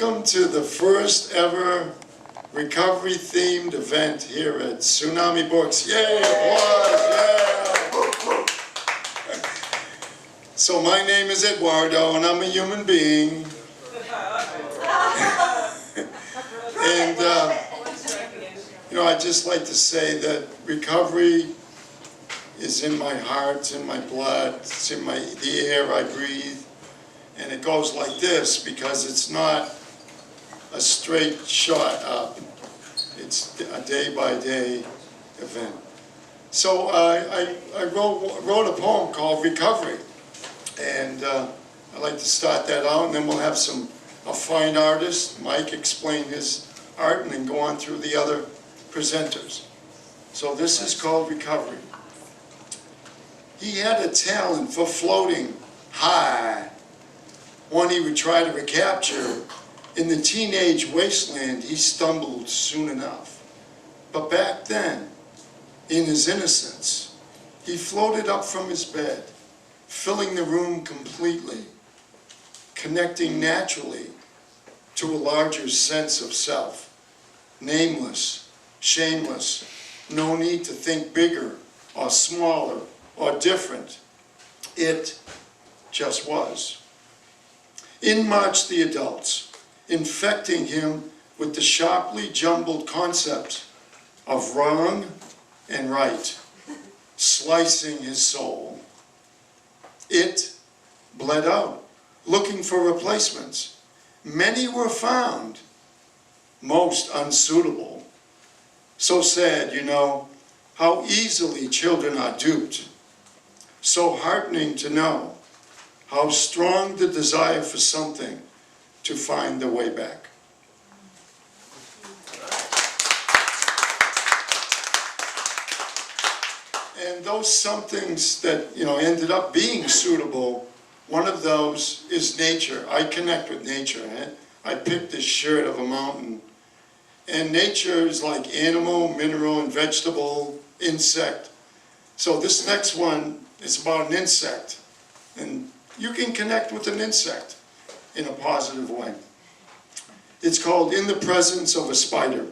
Welcome to the first ever recovery-themed event here at Tsunami Books. Yay, applause, yeah! So my name is Eduardo, and I'm a human being. And, you know, I'd just like to say that recovery is in my heart, it's in my blood, it's in the air I breathe. And it goes like this because it's not a straight shot up. It's a day-by-day event. So I wrote a poem called Recovery. And I'd like to start that out, and then we'll have a fine artist, Mike, explain his art, and then go on through the other presenters. So this is called Recovery. He had a talent for floating high, one he would try to recapture. In the teenage wasteland, he stumbled soon enough. But back then, in his innocence, he floated up from his bed, filling the room completely, connecting naturally to a larger sense of self. Nameless, shameless, no need to think bigger or smaller or different. It just was. In marched the adults, infecting him with the sharply jumbled concepts of wrong and right, slicing his soul. It bled out, looking for replacements. Many were found, most unsuitable. So sad, you know, how easily children are duped. So heartening to know how strong the desire for something to find the way back. And those somethings that, you know, ended up being suitable, one of those is nature. I connect with nature. I picked this shirt of a mountain. And nature is like animal, mineral, and vegetable, insect. So this next one is about an insect. And you can connect with an insect in a positive way. It's called In the Presence of a Spider.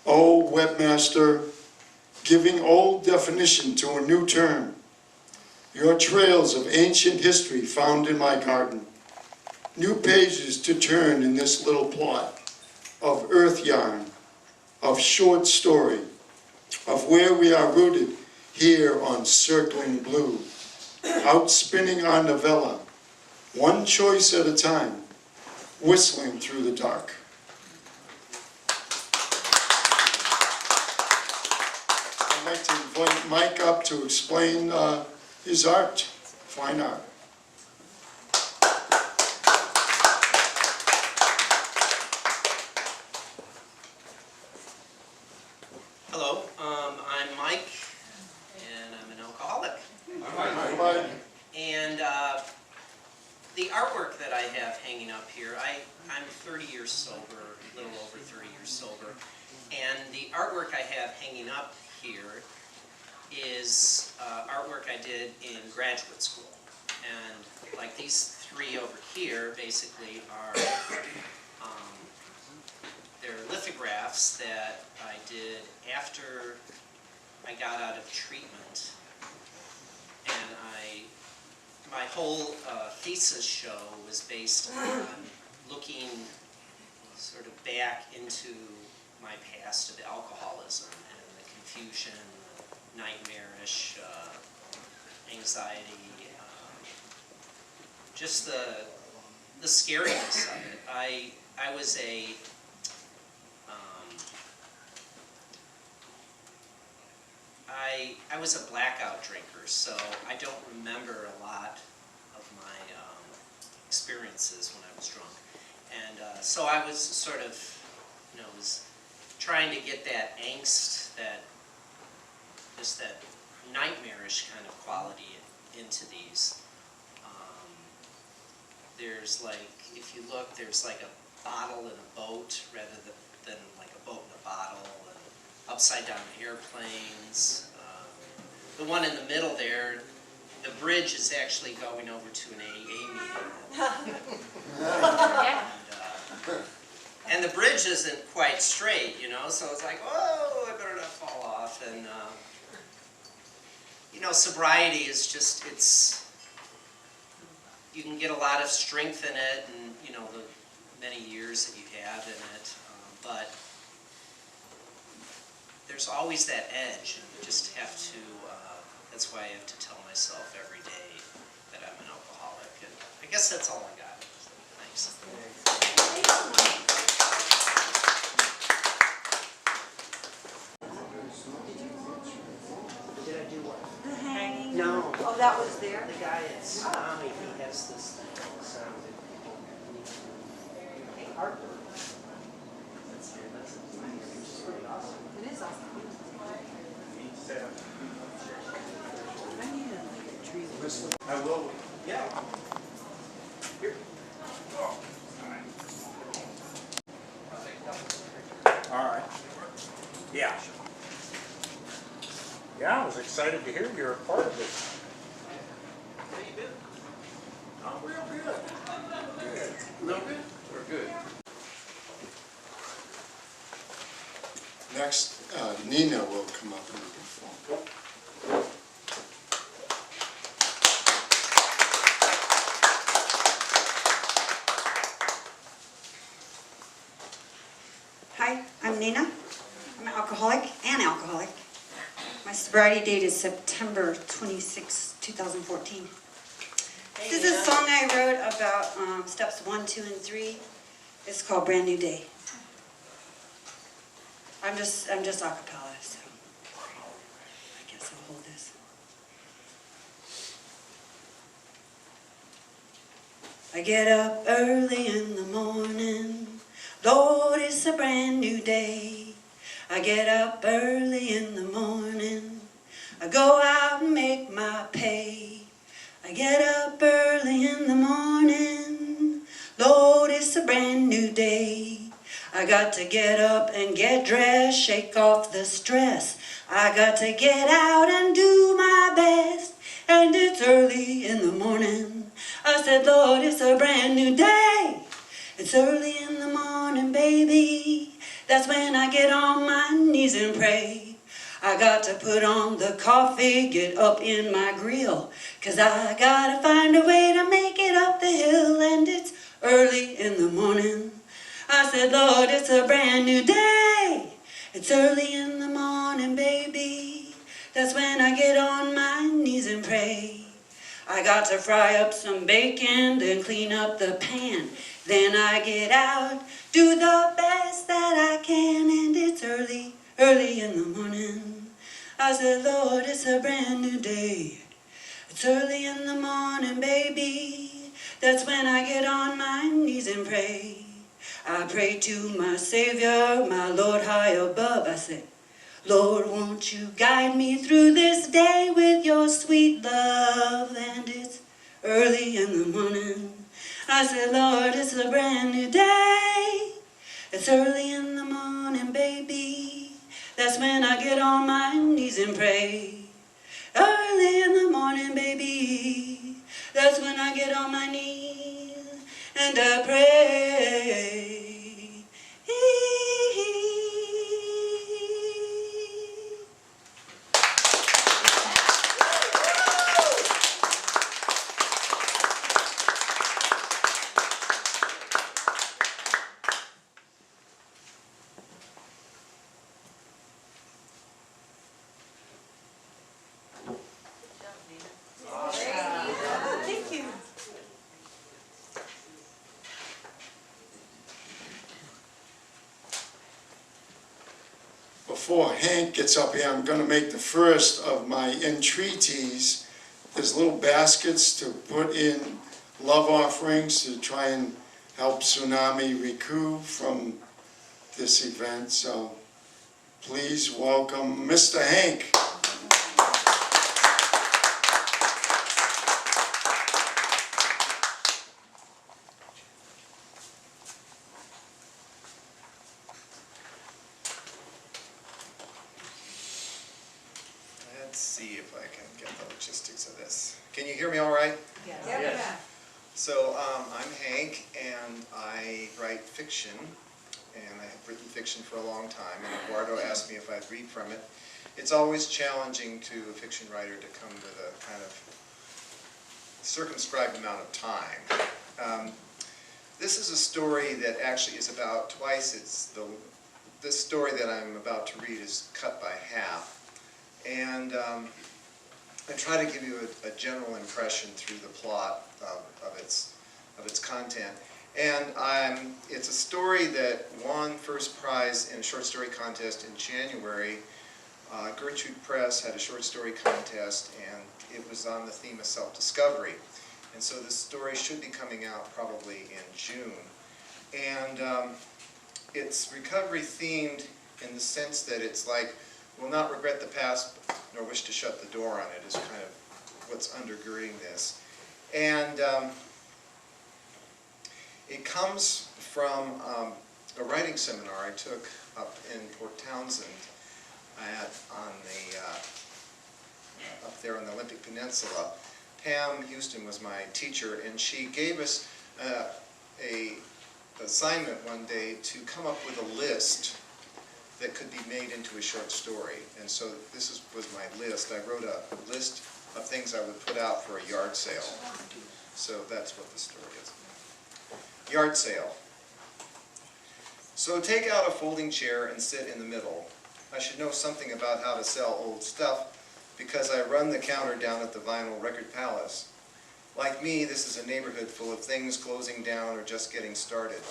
Oh, webmaster, giving old definition to a new term. Your trails of ancient history found in my garden. New pages to turn in this little plot of earth yarn, of short story, of where we are rooted here on circling blue. Out spinning our novella, one choice at a time, whistling through the dark. I'd like to invite Mike up to explain his art, fine art. Hello, I'm Mike, and I'm an alcoholic. Hi, Mike. And the artwork that I have hanging up here, I'm 30 years sober, a little over 30 years sober, and the artwork I have hanging up here is artwork I did in graduate school. And like these three over here basically are they're lithographs that I did after I got out of treatment. And my whole thesis show was based on looking sort of back into my past of alcoholism and the confusion, the nightmarish anxiety, just the scariness of it. I was I was a blackout drinker, so I don't remember a lot of my experiences when I was drunk. And so I was sort of, you know, was trying to get that angst, just that nightmarish kind of quality into these. There's like, if you look, there's like a bottle in a boat rather than like a boat in a bottle, and upside down airplanes. The one in the middle there, the bridge is actually going over to an AA meeting. Yeah. And the bridge isn't quite straight, you know, so it's like, whoa, I better not fall off. And, you know, sobriety is just, you can get a lot of strength in it and, you know, the many years that you have in it. But there's always that edge, and you just have to, that's why I have to tell myself every day that I'm an alcoholic. And I guess that's all I got. So, thanks. Did I do what? The hang. No. Oh, that was there? The guy at Tsunami, he has this thing that sounds artwork. That's here, that's which is pretty awesome. It is awesome. I need a tree. I will. Yeah. Here. All right. Yeah. Yeah, I was excited to hear you're a part of this. How you been? I'm real good. Good. Real good? We're good. Next, Nina will come up and perform. Hi, I'm Nina. I'm an alcoholic and alcoholic. My sobriety date is September 26, 2014. This is a song I wrote about steps 1, 2, and 3. It's called Brand New Day. I'm just acapella, so I guess I'll hold this. I get up early in the morning. Lord, it's a brand new day. I get up early in the morning. I go out and make my pay. I get up early in the morning. Lord, it's a brand new day. I got to get up and get dressed, shake off the stress. I got to get out and do my best. And it's early in the morning. I said, Lord, it's a brand new day. It's early in the morning, baby. That's when I get on my knees and pray. I got to put on the coffee, get up in my grill, 'cause I gotta find a way to make it up the hill. And it's early in the morning. I said, Lord, it's a brand new day. It's early in the morning, baby. That's when I get on my knees and pray. I got to fry up some bacon, then clean up the pan. Then I get out, do the best that I can, and it's early, early in the morning. I said, Lord, it's a brand new day. It's early in the morning, baby. That's when I get on my knees and pray. I pray to my Savior, my Lord high above. I said, Lord, won't you guide me through this day with your sweet love? And it's early in the morning. I said, Lord, it's a brand new day. It's early in the morning, baby. That's when I get on my knees and pray. Early in the morning, baby. That's when I get on my knees and I pray. Thank you. Before Hank gets up here, I'm gonna make the first of my entreaties. There's little baskets to put in love offerings to try and help Tsunami recoup from this event. So please welcome Mr. Hank. Let's see if I can get the logistics of this. Can you hear me all right? Yeah. So I'm Hank, and I write fiction, and I have written fiction for a long time, and Eduardo asked me if I'd read from it. It's always challenging to a fiction writer to come with a kind of circumscribed amount of time. This is a story that actually is about twice. This story that I'm about to read is cut by half, and I try to give you a general impression through the plot of its content. And it's a story that won first prize in a short story contest in January. Gertrude Press had a short story contest, and it was on the theme of self-discovery. And so this story should be coming out probably in June. And it's recovery themed in the sense that it's like, will not regret the past nor wish to shut the door on it, is kind of what's undergirding this. And it comes from a writing seminar I took up in Port Townsend up there on the Olympic Peninsula. Pam Houston was my teacher, and she gave us a assignment one day to come up with a list that could be made into a short story. And so this was my list. I wrote a list of things I would put out for a yard sale. So that's what the story is. Yard sale. So take out a folding chair and sit in the middle. I should know something about how to sell old stuff because I run the counter down at the Vinyl Record Palace. Like me, this is a neighborhood full of things closing down or just getting started.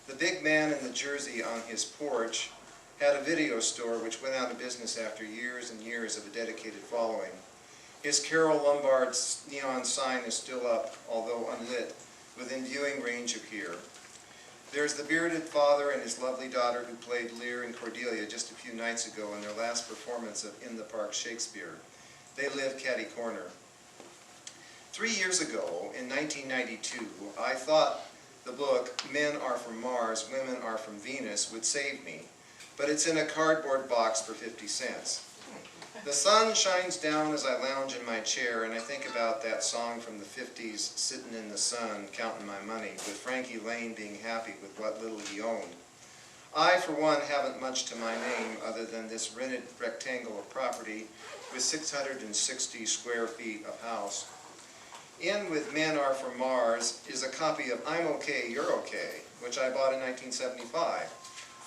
The big man in the jersey on his porch had a video store which went out of business after years and years of a dedicated following. His Carol Lombard's neon sign is still up, although unlit, within viewing range of here. There's the bearded father and his lovely daughter who played Lear and Cordelia just a few nights ago in their last performance of In the Park Shakespeare. They live catty corner. 3 years ago, in 1992, I thought the book Men Are From Mars, Women Are From Venus would save me, but it's in a cardboard box for 50 cents. The sun shines down as I lounge in my chair, and I think about that song from the 50s, Sittin' in the Sun, Counting My Money, with Frankie Lane being happy with what little he owned. I, for one, haven't much to my name other than this rented rectangle of property with 660 square feet of house. In with Men Are From Mars is a copy of I'm Okay, You're Okay, which I bought in 1975.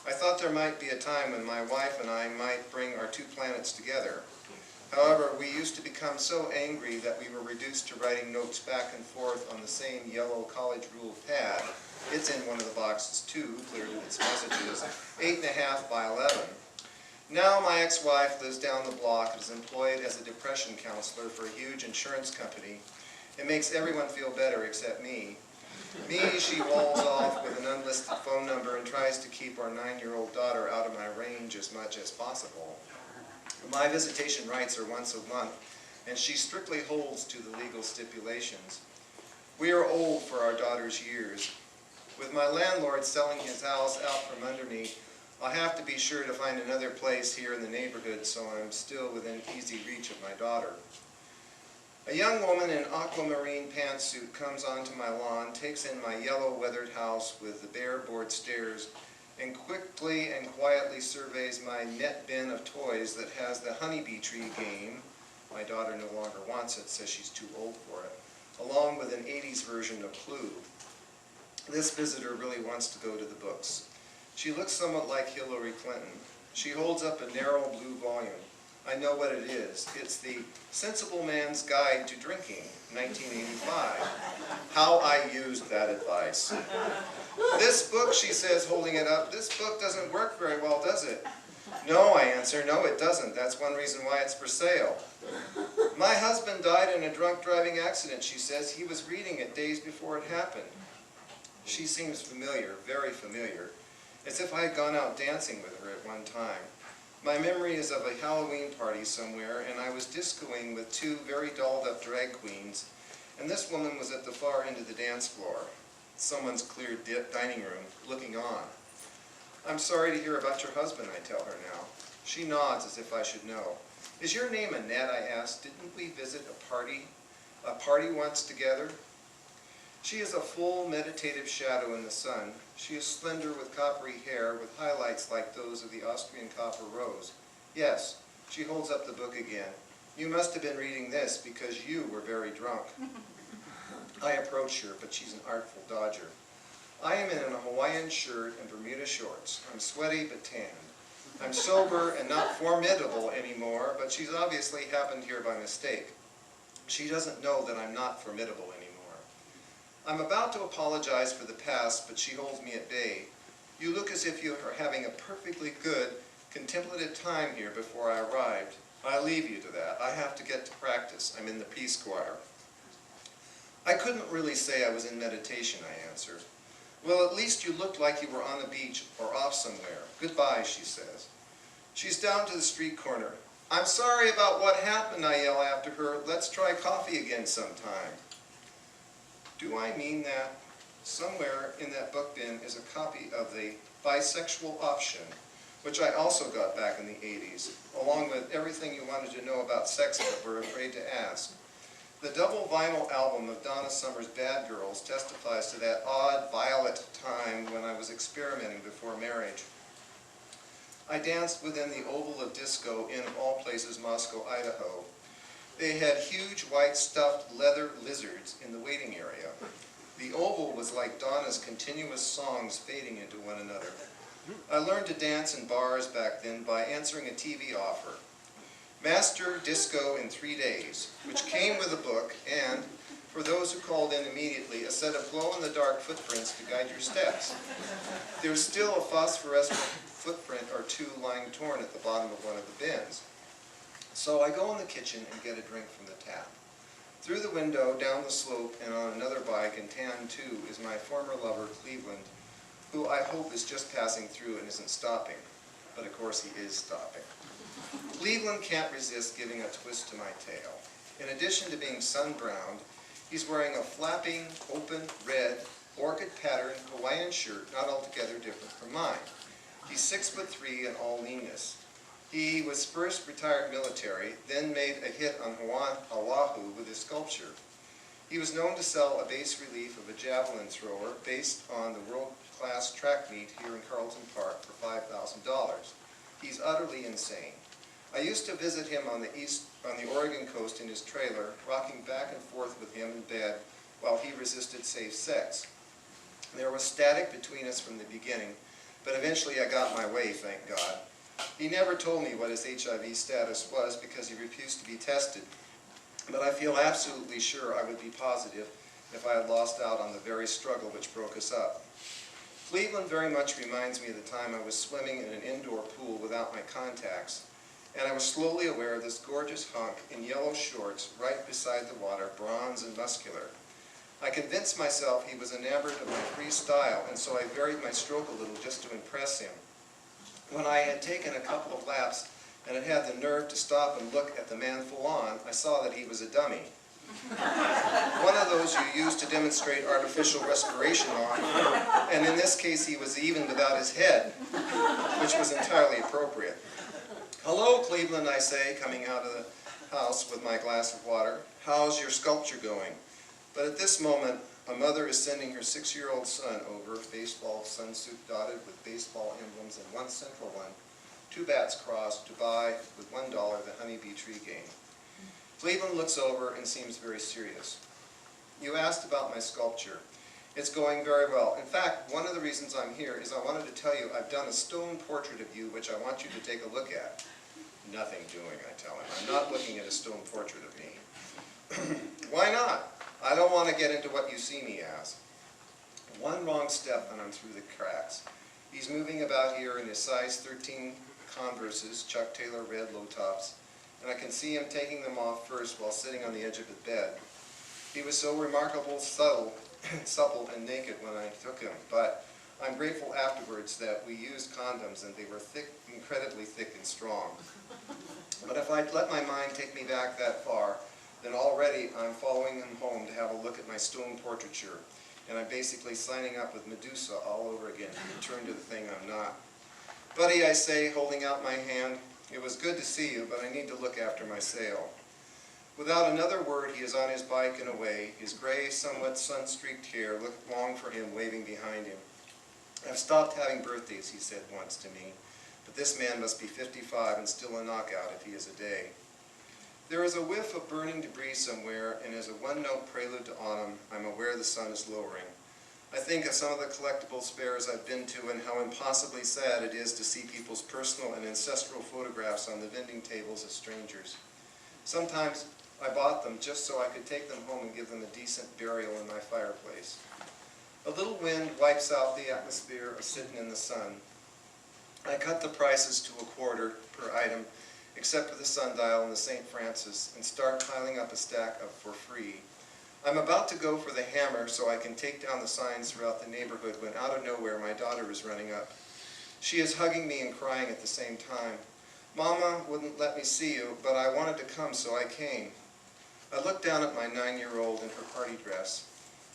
I thought there might be a time when my wife and I might bring our two planets together. However, we used to become so angry that we were reduced to writing notes back and forth on the same yellow college ruled pad. It's in one of the boxes too, clear to its messages, 8.5 by 11. Now my ex-wife lives down the block and is employed as a depression counselor for a huge insurance company. It makes everyone feel better except me. Me, she walls off with an unlisted phone number and tries to keep our 9-year-old daughter out of my range as much as possible. My visitation rights are once a month, and she strictly holds to the legal stipulations. We are old for our daughter's years. With my landlord selling his house out from under me, I'll have to be sure to find another place here in the neighborhood so I'm still within easy reach of my daughter. A young woman in aquamarine pantsuit comes onto my lawn, takes in my yellow weathered house with the bare board stairs, and quickly and quietly surveys my net bin of toys that has the honeybee tree game. My daughter no longer wants it, says she's too old for it, along with an 80s version of Clue. This visitor really wants to go to the books. She looks somewhat like Hillary Clinton. She holds up a narrow blue volume. I know what it is. It's the Sensible Man's Guide to Drinking, 1985. How I used that advice. This book, she says, holding it up, this book doesn't work very well, does it? No, I answer, no it doesn't. That's one reason why it's for sale. My husband died in a drunk driving accident, she says. He was reading it days before it happened. She seems familiar, very familiar, as if I had gone out dancing with her at one time. My memory is of a Halloween party somewhere, and I was discoing with two very dolled-up drag queens, and this woman was at the far end of the dance floor, someone's clear dining room, looking on. I'm sorry to hear about your husband, I tell her now. She nods as if I should know. Is your name Annette, I asked. Didn't we visit a party once together? She is a full meditative shadow in the sun. She is slender with coppery hair with highlights like those of the Austrian copper rose. Yes, she holds up the book again. You must have been reading this because you were very drunk. I approach her, but she's an artful dodger. I am in a Hawaiian shirt and Bermuda shorts. I'm sweaty but tanned. I'm sober and not formidable anymore, but she's obviously happened here by mistake. She doesn't know that I'm not formidable anymore. I'm about to apologize for the past, but she holds me at bay. You look as if you are having a perfectly good, contemplative time here before I arrived. I leave you to that. I have to get to practice. I'm in the peace choir. I couldn't really say I was in meditation, I answered. Well, at least you looked like you were on the beach or off somewhere. Goodbye, she says. She's down to the street corner. I'm sorry about what happened, I yell after her. Let's try coffee again sometime. Do I mean that? Somewhere in that book bin is a copy of the Bisexual Option, which I also got back in the 80s, along with everything you wanted to know about sex but were afraid to ask. The double vinyl album of Donna Summer's Bad Girls testifies to that odd, violet time when I was experimenting before marriage. I danced within the oval of disco in, of all places, Moscow, Idaho. They had huge white stuffed leather lizards in the waiting area. The oval was like Donna's continuous songs fading into one another. I learned to dance in bars back then by answering a TV offer. Master Disco in 3 days, which came with a book and, for those who called in immediately, a set of glow-in-the-dark footprints to guide your steps. There's still a phosphorescent footprint or two lying torn at the bottom of one of the bins. So I go in the kitchen and get a drink from the tap. Through the window, down the slope, and on another bike in tan 2 is my former lover, Cleveland, who I hope is just passing through and isn't stopping. But of course he is stopping. Cleveland can't resist giving a twist to my tale. In addition to being sun-browned, he's wearing a flapping, open, red, orchid-patterned Hawaiian shirt not altogether different from mine. He's 6'3" in all leanness. He was first retired military, then made a hit on Oahu with his sculpture. He was known to sell a bas relief of a javelin thrower based on the world-class track meet here in Carlton Park for $5,000. He's utterly insane. I used to visit him on the Oregon coast in his trailer, rocking back and forth with him in bed while he resisted safe sex. There was static between us from the beginning, but eventually I got my way, thank God. He never told me what his HIV status was because he refused to be tested, but I feel absolutely sure I would be positive if I had lost out on the very struggle which broke us up. Cleveland very much reminds me of the time I was swimming in an indoor pool without my contacts, and I was slowly aware of this gorgeous hunk in yellow shorts right beside the water, bronze and muscular. I convinced myself he was enamored of my free style, and so I varied my stroke a little just to impress him. When I had taken a couple of laps and had had the nerve to stop and look at the man full on, I saw that he was a dummy. One of those you use to demonstrate artificial respiration on, and in this case he was even without his head, which was entirely appropriate. Hello, Cleveland, I say, coming out of the house with my glass of water. How's your sculpture going? But at this moment, a mother is sending her 6-year-old son over, baseball sunsuit dotted with baseball emblems and one central one, 2 bats crossed, to buy with $1 the honeybee tree game. Cleveland looks over and seems very serious. You asked about my sculpture. It's going very well. In fact, one of the reasons I'm here is I wanted to tell you I've done a stone portrait of you which I want you to take a look at. Nothing doing, I tell him. I'm not looking at a stone portrait of me. Why not? I don't want to get into what you see me as. One wrong step and I'm through the cracks. He's moving about here in his size 13 Converses, Chuck Taylor red low tops, and I can see him taking them off first while sitting on the edge of his bed. He was so remarkable, supple and naked when I took him, but I'm grateful afterwards that we used condoms and they were thick, incredibly thick and strong. But if I'd let my mind take me back that far, then already I'm following him home to have a look at my stone portraiture, and I'm basically signing up with Medusa all over again to return to the thing I'm not. Buddy, I say, holding out my hand, it was good to see you, but I need to look after my sale. Without another word, he is on his bike and away. His gray, somewhat sun-streaked hair looked long for him waving behind him. "I've stopped having birthdays," he said once to me, "but this man must be 55 and still a knockout if he is a day." There is a whiff of burning debris somewhere, and as a one-note prelude to autumn, I'm aware the sun is lowering. I think of some of the collectibles fairs I've been to and how impossibly sad it is to see people's personal and ancestral photographs on the vending tables as strangers. Sometimes I bought them just so I could take them home and give them a decent burial in my fireplace. A little wind wipes out the atmosphere of sitting in the sun. I cut the prices to $1/4 per item, except for the sundial and the St. Francis, and start piling up a stack of for free. I'm about to go for the hammer so I can take down the signs throughout the neighborhood when out of nowhere my daughter is running up. She is hugging me and crying at the same time. "Mama wouldn't let me see you, but I wanted to come, so I came." I look down at my 9-year-old in her party dress.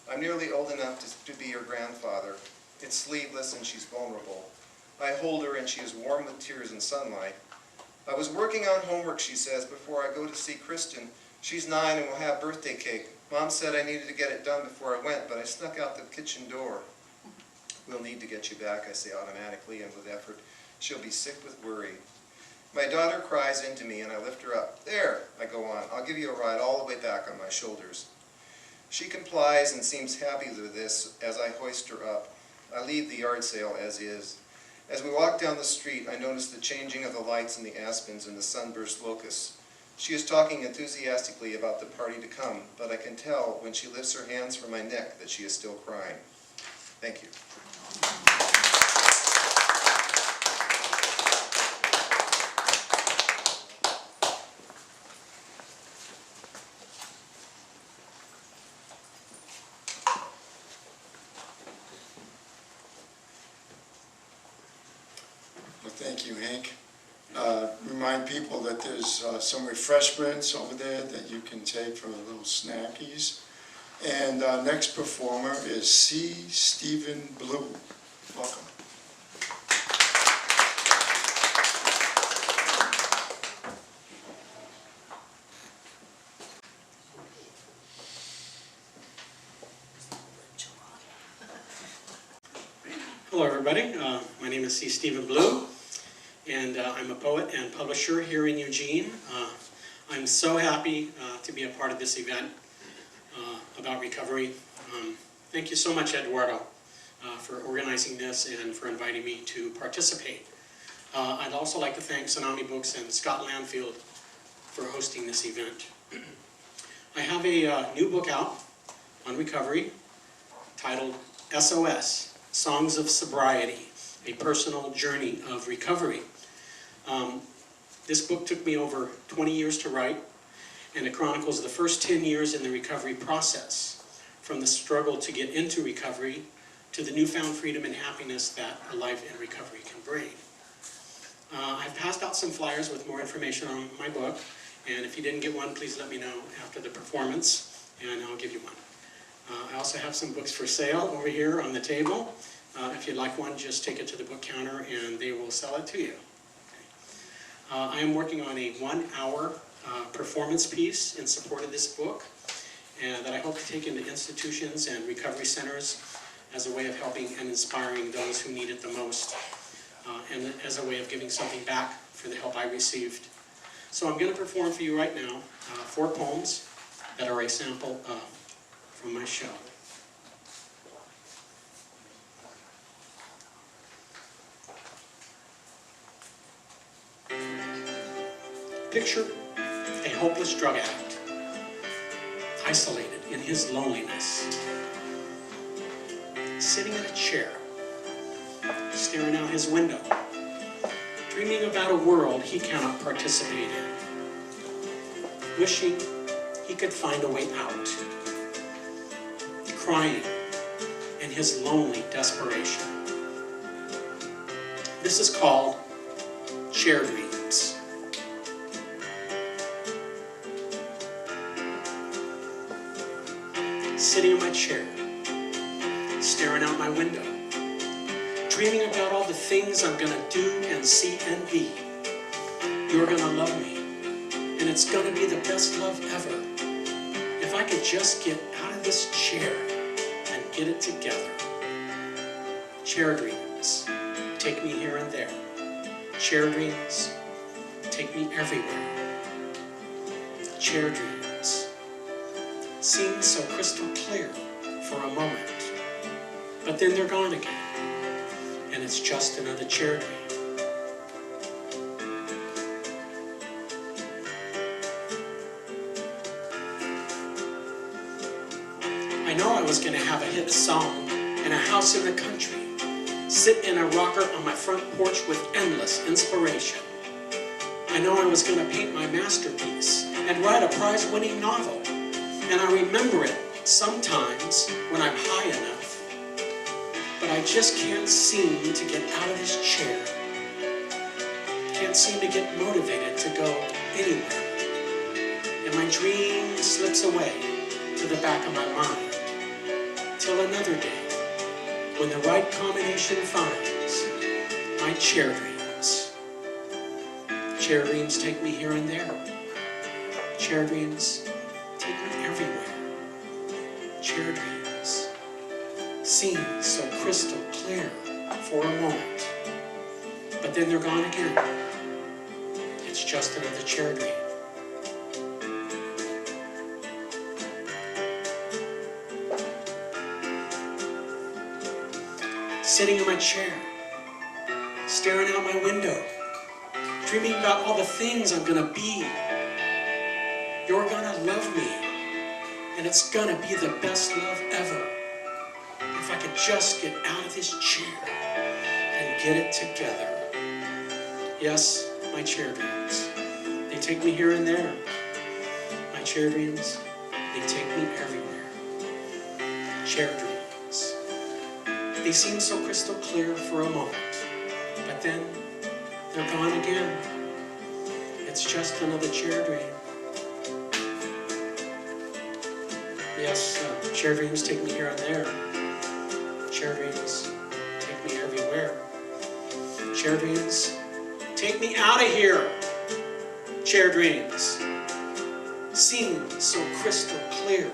I'm nearly old enough to be her grandfather. It's sleeveless and she's vulnerable. I hold her and she is warm with tears and sunlight. "I was working on homework," she says, "before I go to see Kristen. She's 9 and will have birthday cake. Mom said I needed to get it done before I went, but I snuck out the kitchen door." "We'll need to get you back," I say automatically and with effort. "She'll be sick with worry." My daughter cries into me and I lift her up. "There," I go on, "I'll give you a ride all the way back on my shoulders." She complies and seems happy with this as I hoist her up. I leave the yard sale as is. As we walk down the street, I notice the changing of the lights in the aspens and the sunburst locusts. She is talking enthusiastically about the party to come, but I can tell when she lifts her hands from my neck that she is still crying. Thank you. Well, thank you, Hank. Remind people that there's some refreshments over there that you can take for little snackies. And our next performer is C. Stephen Blue. Welcome. Hello everybody, my name is C. Stephen Blue, and I'm a poet and publisher here in Eugene. I'm so happy to be a part of this event about recovery. Thank you so much, Eduardo, for organizing this and for inviting me to participate. I'd also like to thank Tsunami Books and Scott Landfield for hosting this event. I have a new book out on recovery titled SOS, Songs of Sobriety, a personal journey of recovery. This book took me over 20 years to write, and it chronicles the first 10 years in the recovery process, from the struggle to get into recovery to the newfound freedom and happiness that a life in recovery can bring. I've passed out some flyers with more information on my book, and if you didn't get one, please let me know after the performance, and I'll give you one. I also have some books for sale over here on the table. If you'd like one, just take it to the book counter and they will sell it to you. I am working on a 1-hour performance piece in support of this book that I hope to take into institutions and recovery centers as a way of helping and inspiring those who need it the most, and as a way of giving something back for the help I received. So I'm going to perform for you right now 4 poems that are a sample from my show. Picture a hopeless drug addict, isolated in his loneliness, sitting in a chair, staring out his window, dreaming about a world he cannot participate in, wishing he could find a way out, crying in his lonely desperation. This is called Chair Dreams. Sitting in my chair, staring out my window, dreaming about all the things I'm gonna do and see and be. You're gonna love me, and it's gonna be the best love ever. If I could just get out of this chair and get it together. Chair dreams, take me here and there. Chair dreams, take me everywhere. Chair dreams seem so crystal clear for a moment, but then they're gone again, and it's just another chair dream. I know I was gonna have a hit song and a house in the country, sit in a rocker on my front porch with endless inspiration. I know I was gonna paint my masterpiece and write a prize-winning novel, and I remember it sometimes when I'm high enough, but I just can't seem to get out of this chair, can't seem to get motivated to go anywhere, and my dream slips away to the back of my mind. Till another day, when the right combination finds my chair dreams. Chair dreams take me here and there. Chair dreams take me everywhere. Chair dreams seem so crystal clear for a moment, but then they're gone again. It's just another chair dream. Sitting in my chair, staring out my window, dreaming about all the things I'm gonna be. You're gonna love me, and it's gonna be the best love ever. If I could just get out of this chair and get it together. Yes, my chair dreams, they take me here and there. My chair dreams, they take me everywhere. Chair dreams. They seem so crystal clear for a moment, but then they're gone again. It's just another chair dream. Yes, chair dreams take me here and there. Chair dreams take me everywhere. Chair dreams take me out of here. Chair dreams seem so crystal clear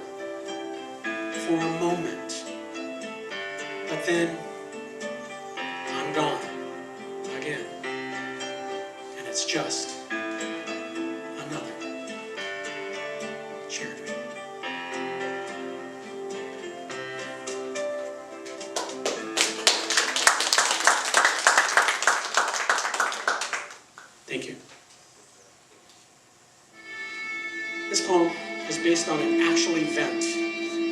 for a moment. But then, I'm gone again, and it's just another chair dream. Thank you. This poem is based on an actual event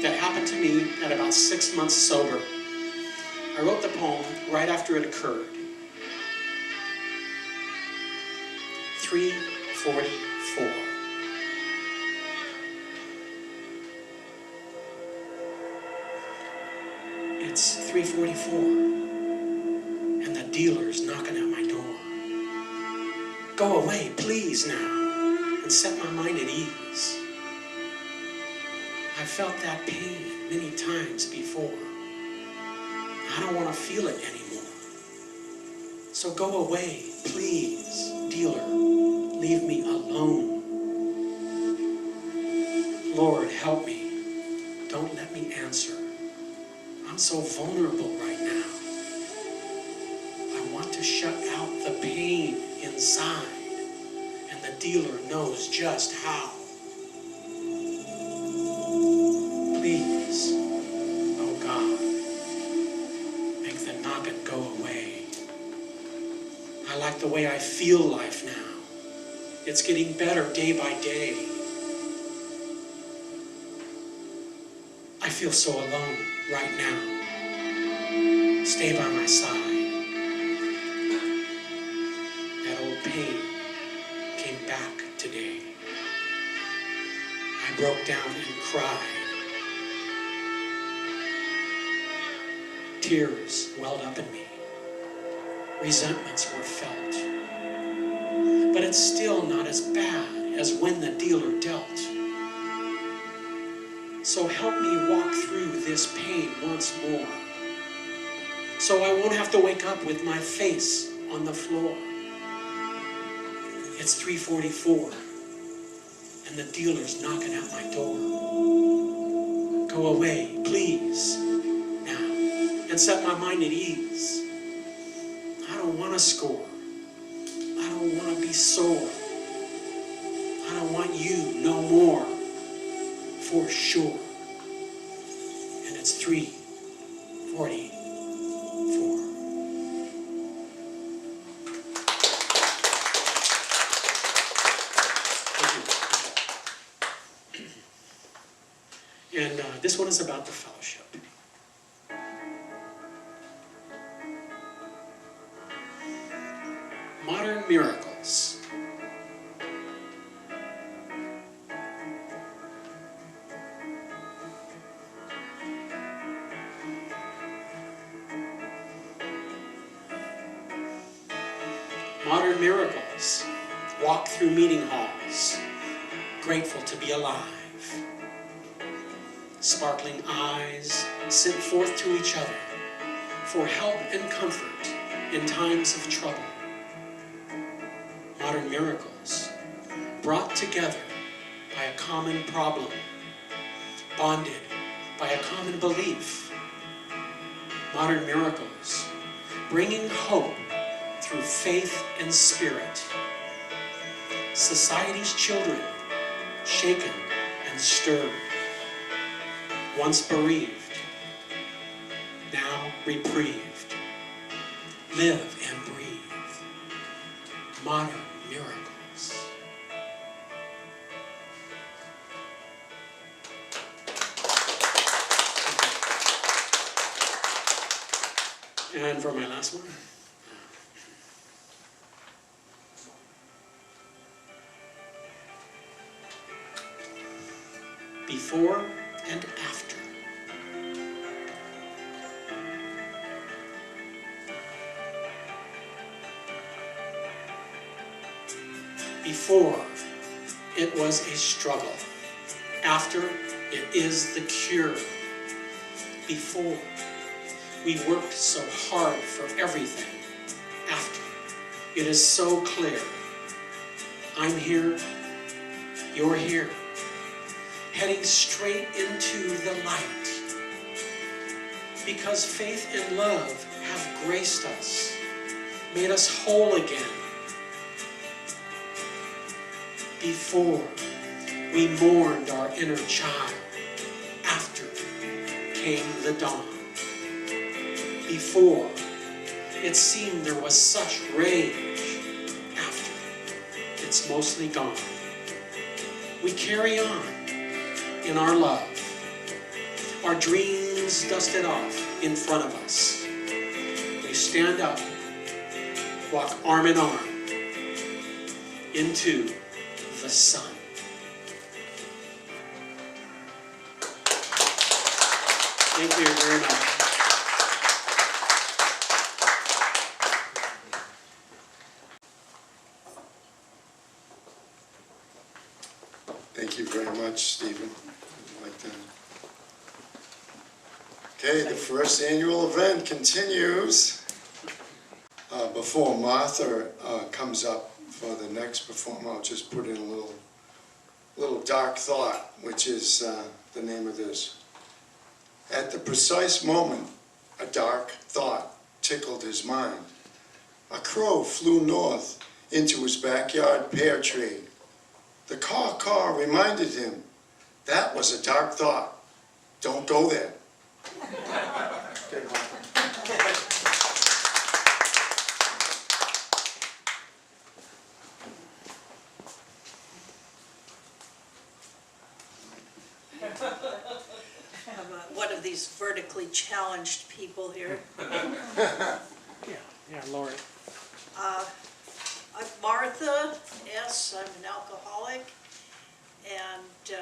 that happened to me at about 6 months sober. I wrote the poem right after it occurred. 3:44. It's 3:44, and the dealer's knocking at my door. Go away, please, now, and set my mind at ease. I've felt that pain many times before. I don't want to feel it anymore. So go away, please, dealer. Leave me alone. Lord, help me. Don't let me answer. I'm so vulnerable right now. I want to shut out the pain inside, and the dealer knows just how. Please, oh God, make the knocking go away. I like the way I feel life now. It's getting better day by day. I feel so alone right now. Stay by my side. That old pain came back today. I broke down and cried. Tears welled up in me. Resentments were felt. But it's still not as bad as when the dealer dealt. So help me walk through this pain once more, so I won't have to wake up with my face on the floor. It's 3:44, and the dealer's knocking at my door. Go away, please, now, and set my mind at ease. I don't want to score. I don't want to be sore. I don't want you no more, for sure. And it's 3:44. And this one is about the fellowship. Modern miracles. Modern miracles. Walk through meeting halls, grateful to be alive. Sparkling eyes sent forth to each other for help and comfort in times of trouble. Modern miracles brought together by a common problem, bonded by a common belief. Modern miracles bringing hope through faith and spirit. Society's children shaken and stirred. Once bereaved, now reprieved. Live and breathe. Modern miracles. And for my last one. Before and after. Before, it was a struggle. After, it is the cure. Before, we worked so hard for everything. After, it is so clear. I'm here, you're here, heading straight into the light. Because faith and love have graced us, made us whole again. Before, we mourned our inner child. After, came the dawn. Before, it seemed there was such rage. After, it's mostly gone. We carry on in our love. Our dreams dusted off in front of us. We stand up, walk arm in arm into the sun. Thank you very much. Thank you very much, Stephen. Like that. Okay, the first annual event continues. Before Martha comes up for the next performer, I'll just put in a little dark thought, which is the name of this. At the precise moment, a dark thought tickled his mind. A crow flew north into his backyard pear tree. The caw-caw reminded him, that was a dark thought. Don't go there. I'm one of these vertically challenged people here. Yeah, Lori. I'm Martha S. I'm an alcoholic, and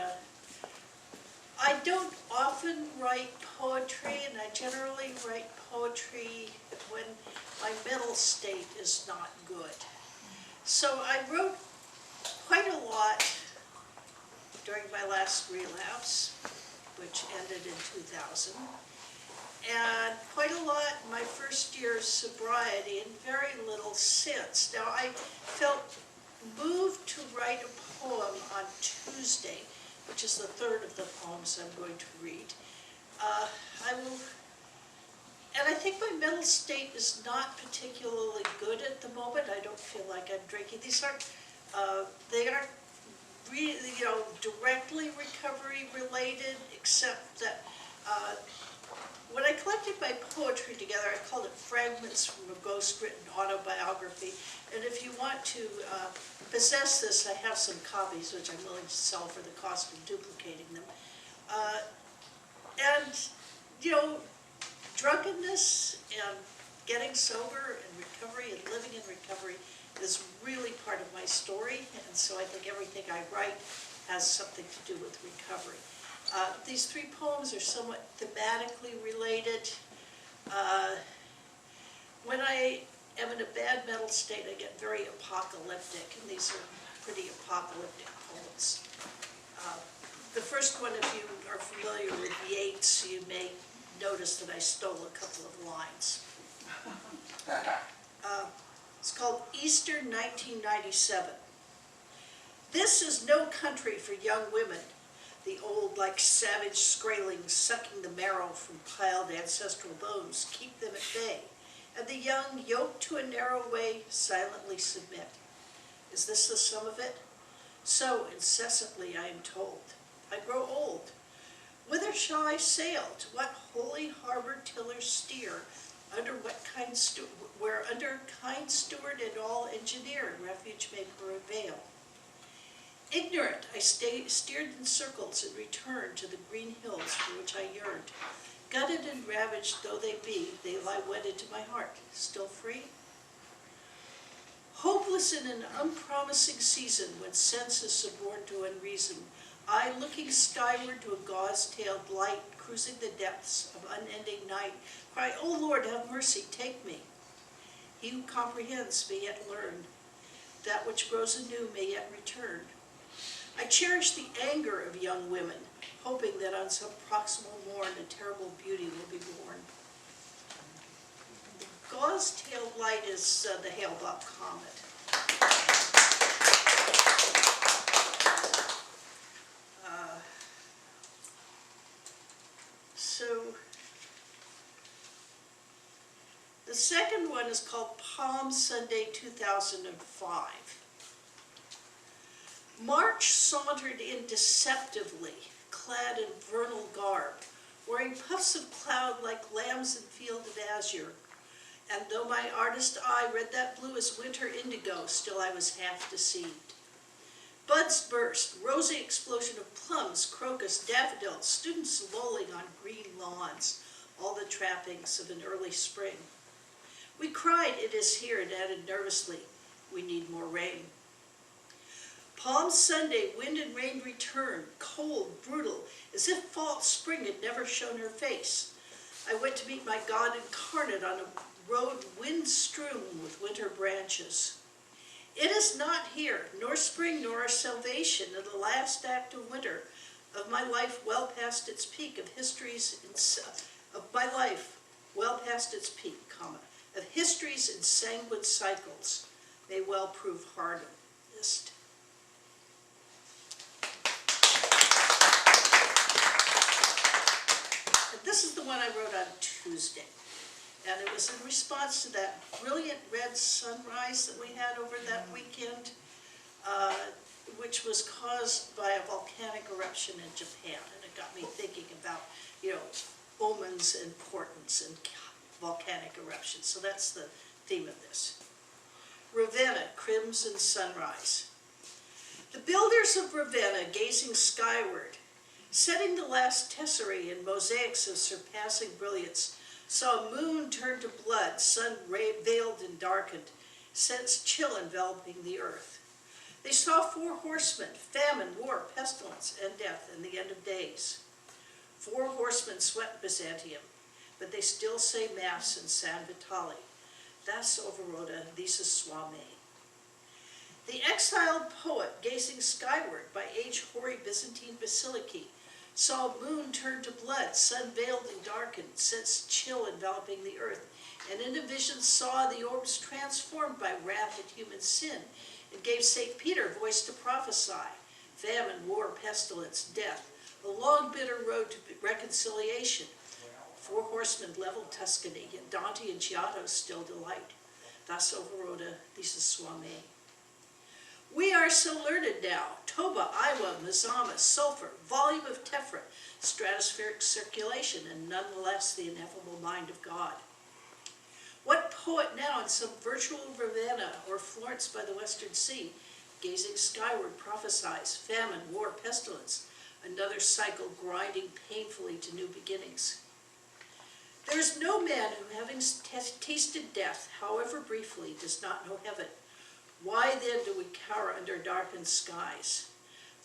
I don't often write poetry, and I generally write poetry when my mental state is not good. So I wrote quite a lot during my last relapse, which ended in 2000, and quite a lot in my first year of sobriety, and very little since. Now, I felt moved to write a poem on Tuesday, which is the third of the poems I'm going to read. And I think my mental state is not particularly good at the moment. I don't feel like I'm drinking. These aren't, they aren't really, directly recovery related, except that when I collected my poetry together, I called it Fragments from a Ghost-Written Autobiography. And if you want to possess this, I have some copies, which I'm willing to sell for the cost of duplicating them. Drunkenness and getting sober and recovery and living in recovery is really part of my story, and so I think everything I write has something to do with recovery. These three poems are somewhat thematically related. When I am in a bad mental state, I get very apocalyptic, and these are pretty apocalyptic poems. The first one, if you are familiar with Yeats, you may notice that I stole a couple of lines. It's called Easter 1997. This is no country for young women, the old like savage skraelings sucking the marrow from piled ancestral bones keep them at bay, and the young, yoked to a narrow way, silently submit. Is this the sum of it? So incessantly I am told. I grow old. Whither shall I sail? To what holy harbor tiller steer? Under what kind where under kind steward and all engineer refuge may prevail? Ignorant, I steered in circles and returned to the green hills for which I yearned. Gutted and ravaged though they be, they lie wedded to my heart. Still free? Hopeless in an unpromising season, when sense is suborned to unreason, I, looking skyward to a gauze-tailed light, cruising the depths of unending night, cry, O Lord, have mercy, take me. He who comprehends may yet learn, that which grows anew may yet return. I cherish the anger of young women, hoping that on some proximal morn a terrible beauty will be born. The gauze-tailed light is the Hale-Bopp comet. So the second one is called Palm Sunday 2005. March sauntered in deceptively, clad in vernal garb, wearing puffs of cloud like lambs in field of azure. And though my artist eye read that blue as winter indigo, still I was half deceived. Buds burst, rosy explosion of plums, crocus, daffodils, students lolling on green lawns, all the trappings of an early spring. We cried, it is here, and added nervously, we need more rain. Palm Sunday, wind and rain returned, cold, brutal, as if fall spring had never shown her face. I went to meet my God incarnate on a road wind-strewn with winter branches. It is not here, nor spring, nor our salvation, in the last act of winter, of my life well past its peak of histories, of my life well past its peak, of histories and sanguine cycles, may well prove hardest. And this is the one I wrote on Tuesday. And it was in response to that brilliant red sunrise that we had over that weekend, which was caused by a volcanic eruption in Japan. And it got me thinking about, omens and portents and volcanic eruptions. So that's the theme of this. Ravenna, Crimson Sunrise. The builders of Ravenna, gazing skyward, setting the last tesserae in mosaics of surpassing brilliance, saw a moon turn to blood, sun veiled and darkened, sensed chill enveloping the earth. They saw 4 horsemen, famine, war, pestilence, and death, and the end of days. 4 horsemen swept Byzantium, but they still say Mass in San Vitale. Das overroda visus suame. The exiled poet, gazing skyward by age-hoary Byzantine basilicae, saw a moon turn to blood, sun veiled and darkened, sensed chill enveloping the earth, and in a vision saw the orbs transformed by wrath at human sin, and gave St. Peter voice to prophesy. famine, war, pestilence, death, a long bitter road to reconciliation. 4 horsemen leveled Tuscany, yet Dante and Giotto still delight. Das overrode dieses Tsunami. We are so learned now. Toba, Iwa, Mazama, sulfur, volume of tephra, stratospheric circulation, and nonetheless the ineffable mind of God. What poet now in some virtual Ravenna or Florence by the Western Sea, gazing skyward, prophesies famine, war, pestilence, another cycle grinding painfully to new beginnings? There is no man who, having tasted death, however briefly, does not know heaven. Why then do we cower under darkened skies?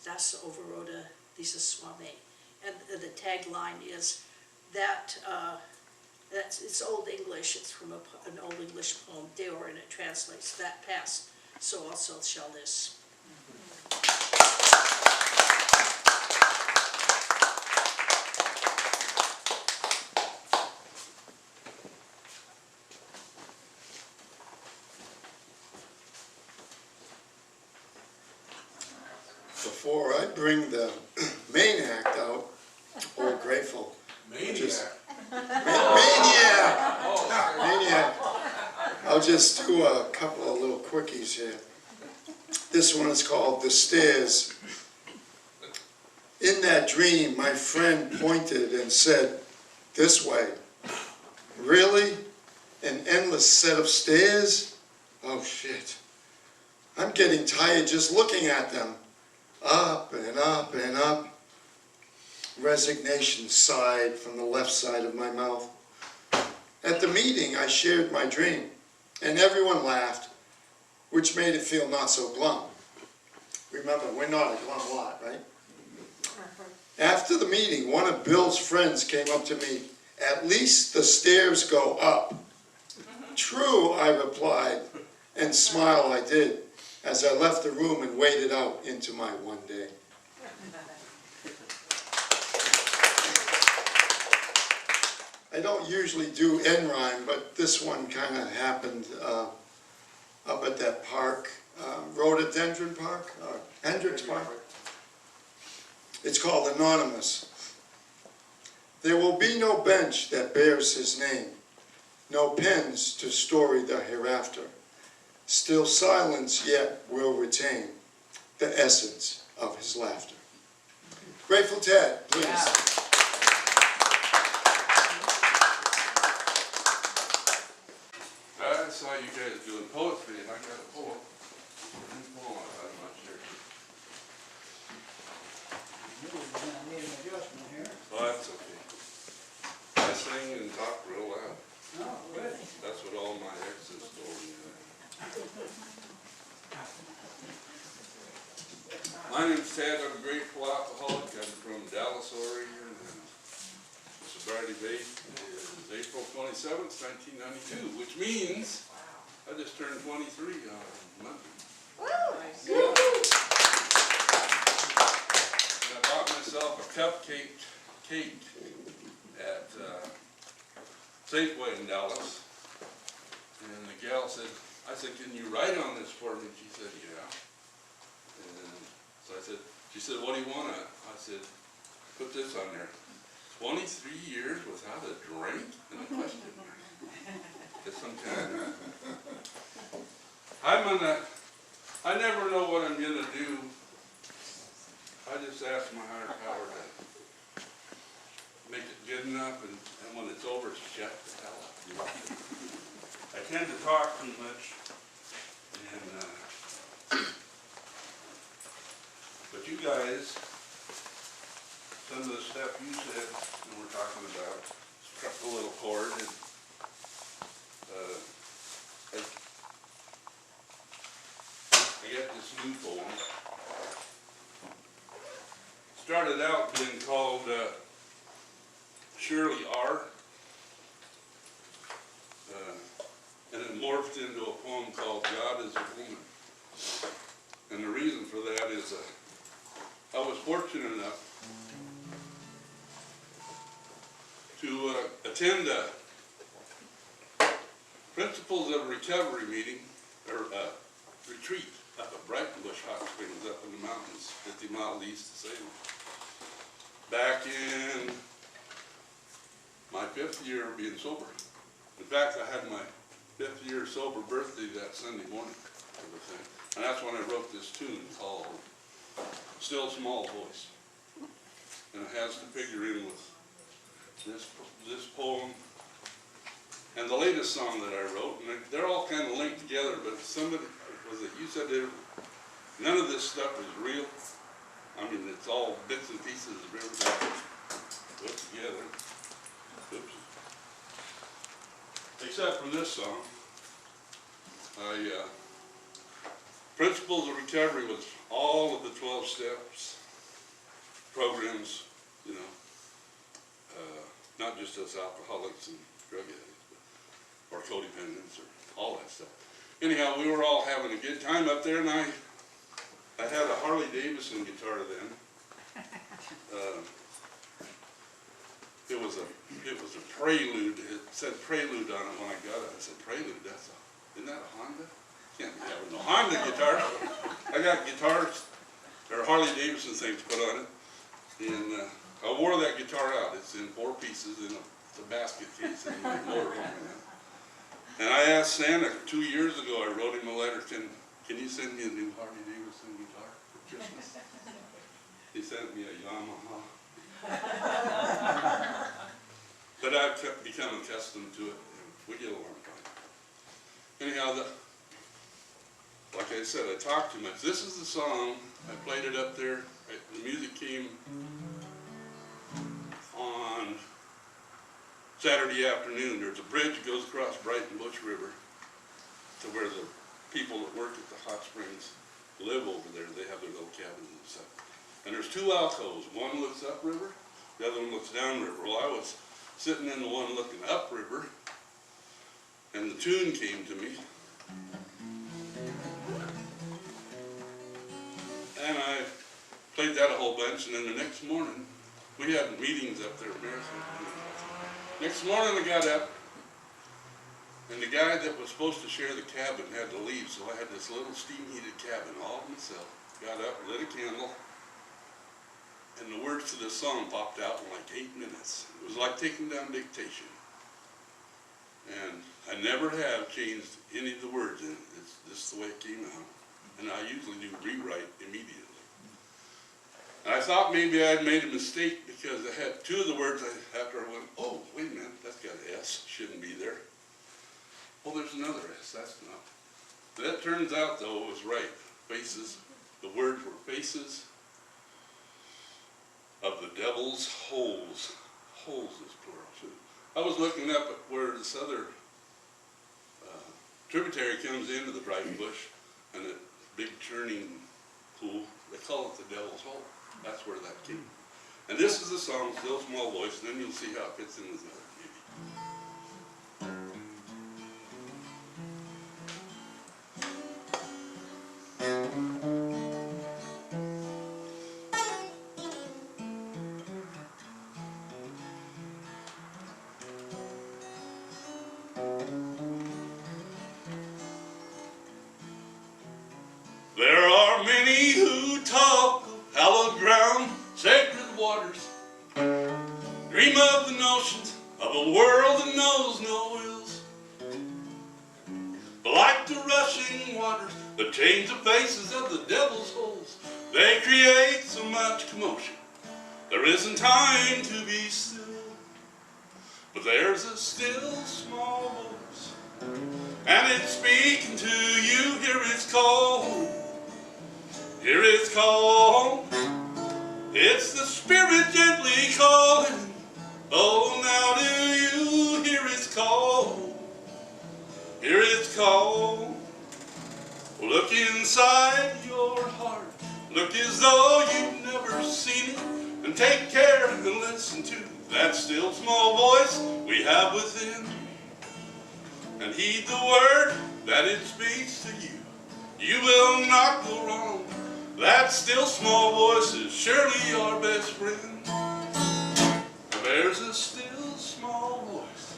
Das overrode dieses Tsunami. And the tagline is that, it's Old English, it's from an Old English poem, Deor, and it translates, that passed, so also shall this. Before I bring the main act out, or grateful. Maniac. Maniac. I'll just do a couple of little quickies here. This one is called The Stairs. In that dream, my friend pointed and said, "This way." Really? An endless set of stairs? Oh shit. I'm getting tired just looking at them. Up and up and up. Resignation sighed from the left side of my mouth. At the meeting, I shared my dream, and everyone laughed, which made it feel not so glum. Remember, we're not a glum lot, right? After the meeting, one of Bill's friends came up to me. "At least the stairs go up." "True," I replied, and smile I did, as I left the room and waded out into my one day. I don't usually do end rhyme, but this one kind of happened up at that park, Rhododendron Park, Hendricks Park. It's called Anonymous. There will be no bench that bears his name, no pens to story the hereafter. Still silence yet will retain the essence of his laughter. Grateful Ted, please. Yeah. I saw you guys doing poetry, and I got a poem. I'm not sure. I need an adjustment here. Well, that's okay. I sing and talk real loud. Oh, good. That's what all my exes told me. My name's Ted. I'm a grateful alcoholic. I'm from Dallas, Oregon. Sobriety date is April 27th, 1992, which means I just turned 23 on Monday. Woo! And I bought myself a cupcake cake at Safeway in Dallas. And the gal said, I said, "Can you write on this for me?" She said, "Yeah." And so I said, she said, "What do you want on it?" I said, "Put this on there. 23 years without a drink?" And a question mark. It's some kind of... I never know what I'm gonna do. I just ask my higher power to make it good enough, and when it's over, shut the hell up. I tend to talk too much, and but you guys, some of the stuff you said, and we're talking about, struck a little chord, and I got this new poem. Started out being called Shirley R. And it morphed into a poem called God is a Woman. And the reason for that is I was fortunate enough to attend a Principles of Recovery meeting, or retreat up at Brighton Bush Hot Springs up in the mountains, 50 miles not least to say, back in my 5th year of being sober. In fact, I had my 5th year sober birthday that Sunday morning, and that's when I wrote this tune called Still Small Voice. And it has to figure in with this poem and the latest song that I wrote, and they're all kind of linked together, but somebody, was it you said that none of this stuff is real? I mean, it's all bits and pieces of everything put together. Oops. Except for this song. Principles of Recovery was all of the 12 steps, programs, you know, not just us alcoholics and drug addicts, or codependents, or all that stuff. Anyhow, we were all having a good time up there, and I had a Harley Davidson guitar then. It was a Prelude. It said Prelude on it when I got it. I said, Prelude, isn't that a Honda? Can't be having no Honda guitar. I got guitars, or Harley Davidson things put on it, and I wore that guitar out. It's in 4 pieces in a basket case in my motorhome. And I asked Santa 2 years ago, I wrote him a letter, can you send me a new Harley Davidson guitar for Christmas? He sent me a Yamaha. But I've become accustomed to it, and we get along fine. Anyhow, like I said, I talked too much. This is the song. I played it up there. The music came on Saturday afternoon. There's a bridge that goes across Brighton Bush River to where the people that work at the hot springs live over there. They have their little cabins and stuff. And there's 2 alcoves. One looks upriver, the other one looks downriver. Well, I was sitting in the one looking upriver, and the tune came to me. And I played that a whole bunch, and then the next morning, we had meetings up there at Marathon. Next morning I got up, and the guy that was supposed to share the cabin had to leave, so I had this little steam-heated cabin all to myself. Got up, lit a candle, and the words to this song popped out in like 8 minutes. It was like taking down dictation. And I never have changed any of the words in it. It's just the way it came out. And I usually do rewrite immediately. And I thought maybe I had made a mistake because I had 2 of the words after I went, oh, wait a minute, that's got an S, shouldn't be there. Well, there's another S, that's not. That turns out, though, it was right. Faces, the words were faces of the devil's holes. Holes is plural, too. I was looking up at where this other tributary comes into the Brighton Bush, and the big churning pool, they call it the Devil's Hole. That's where that came. And this is the song, Still Small Voice, and then you'll see how it fits in with the other, maybe. There are many who talk of hallowed ground, sacred waters, dream of the notions of a world that knows no wills. But like the rushing waters that change the faces of the devil's holes, they create so much commotion, there isn't time to be still. But there's a still small voice, and it's speaking to you. Hear its call. Hear its call. It's the Spirit gently calling. Oh, now do you hear its call? Hear its call. Look inside your heart. Look as though you've never seen it. And take care and listen to that still small voice we have within. And heed the word that it speaks to you. You will not go wrong. That still small voice is surely our best friend. There's a still small voice,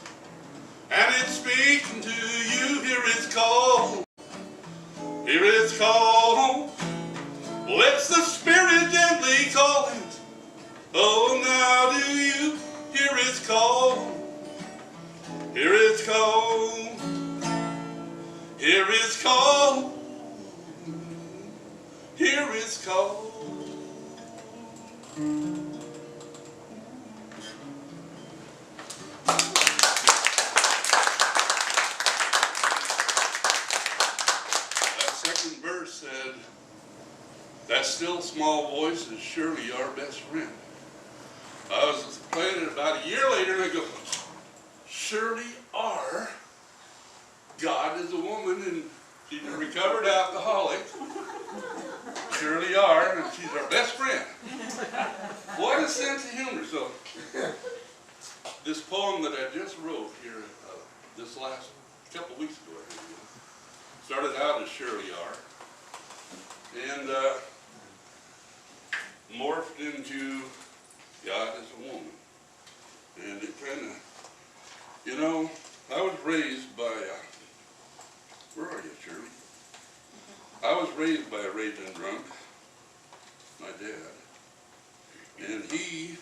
and it's speaking to you. Hear its call. Hear its call. Well, it's the Spirit gently is cold. Here is cold. That second verse said, that still small voice is surely our best friend. I was playing it about a year later and I go, surely are. God is a woman and she's a recovered alcoholic. Surely are, and she's our best friend. What a sense of humor. So, this poem that I just wrote here, this last couple weeks ago, I think, started out as Surely Are, and morphed into God is a woman. And it kind of, you know, I was raised by, where are you, Shirley? I was raised by a raging drunk, my dad, and he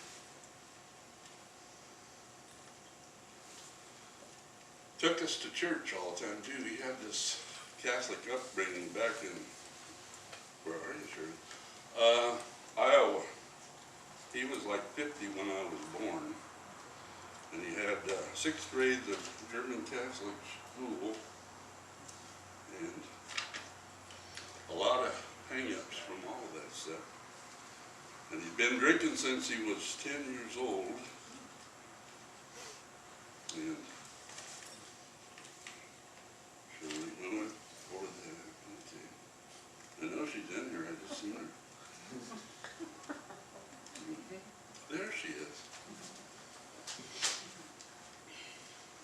took us to church all the time too. He had this Catholic upbringing back in, where are you, Shirley? Iowa. He was like 50 when I was born, and he had 6 grades of German Catholic school, and a lot of hang-ups from all of that stuff. And he'd been drinking since he was 10 years old. And Shirley, no, for that, okay. I know she's in here, I just seen her. There she is.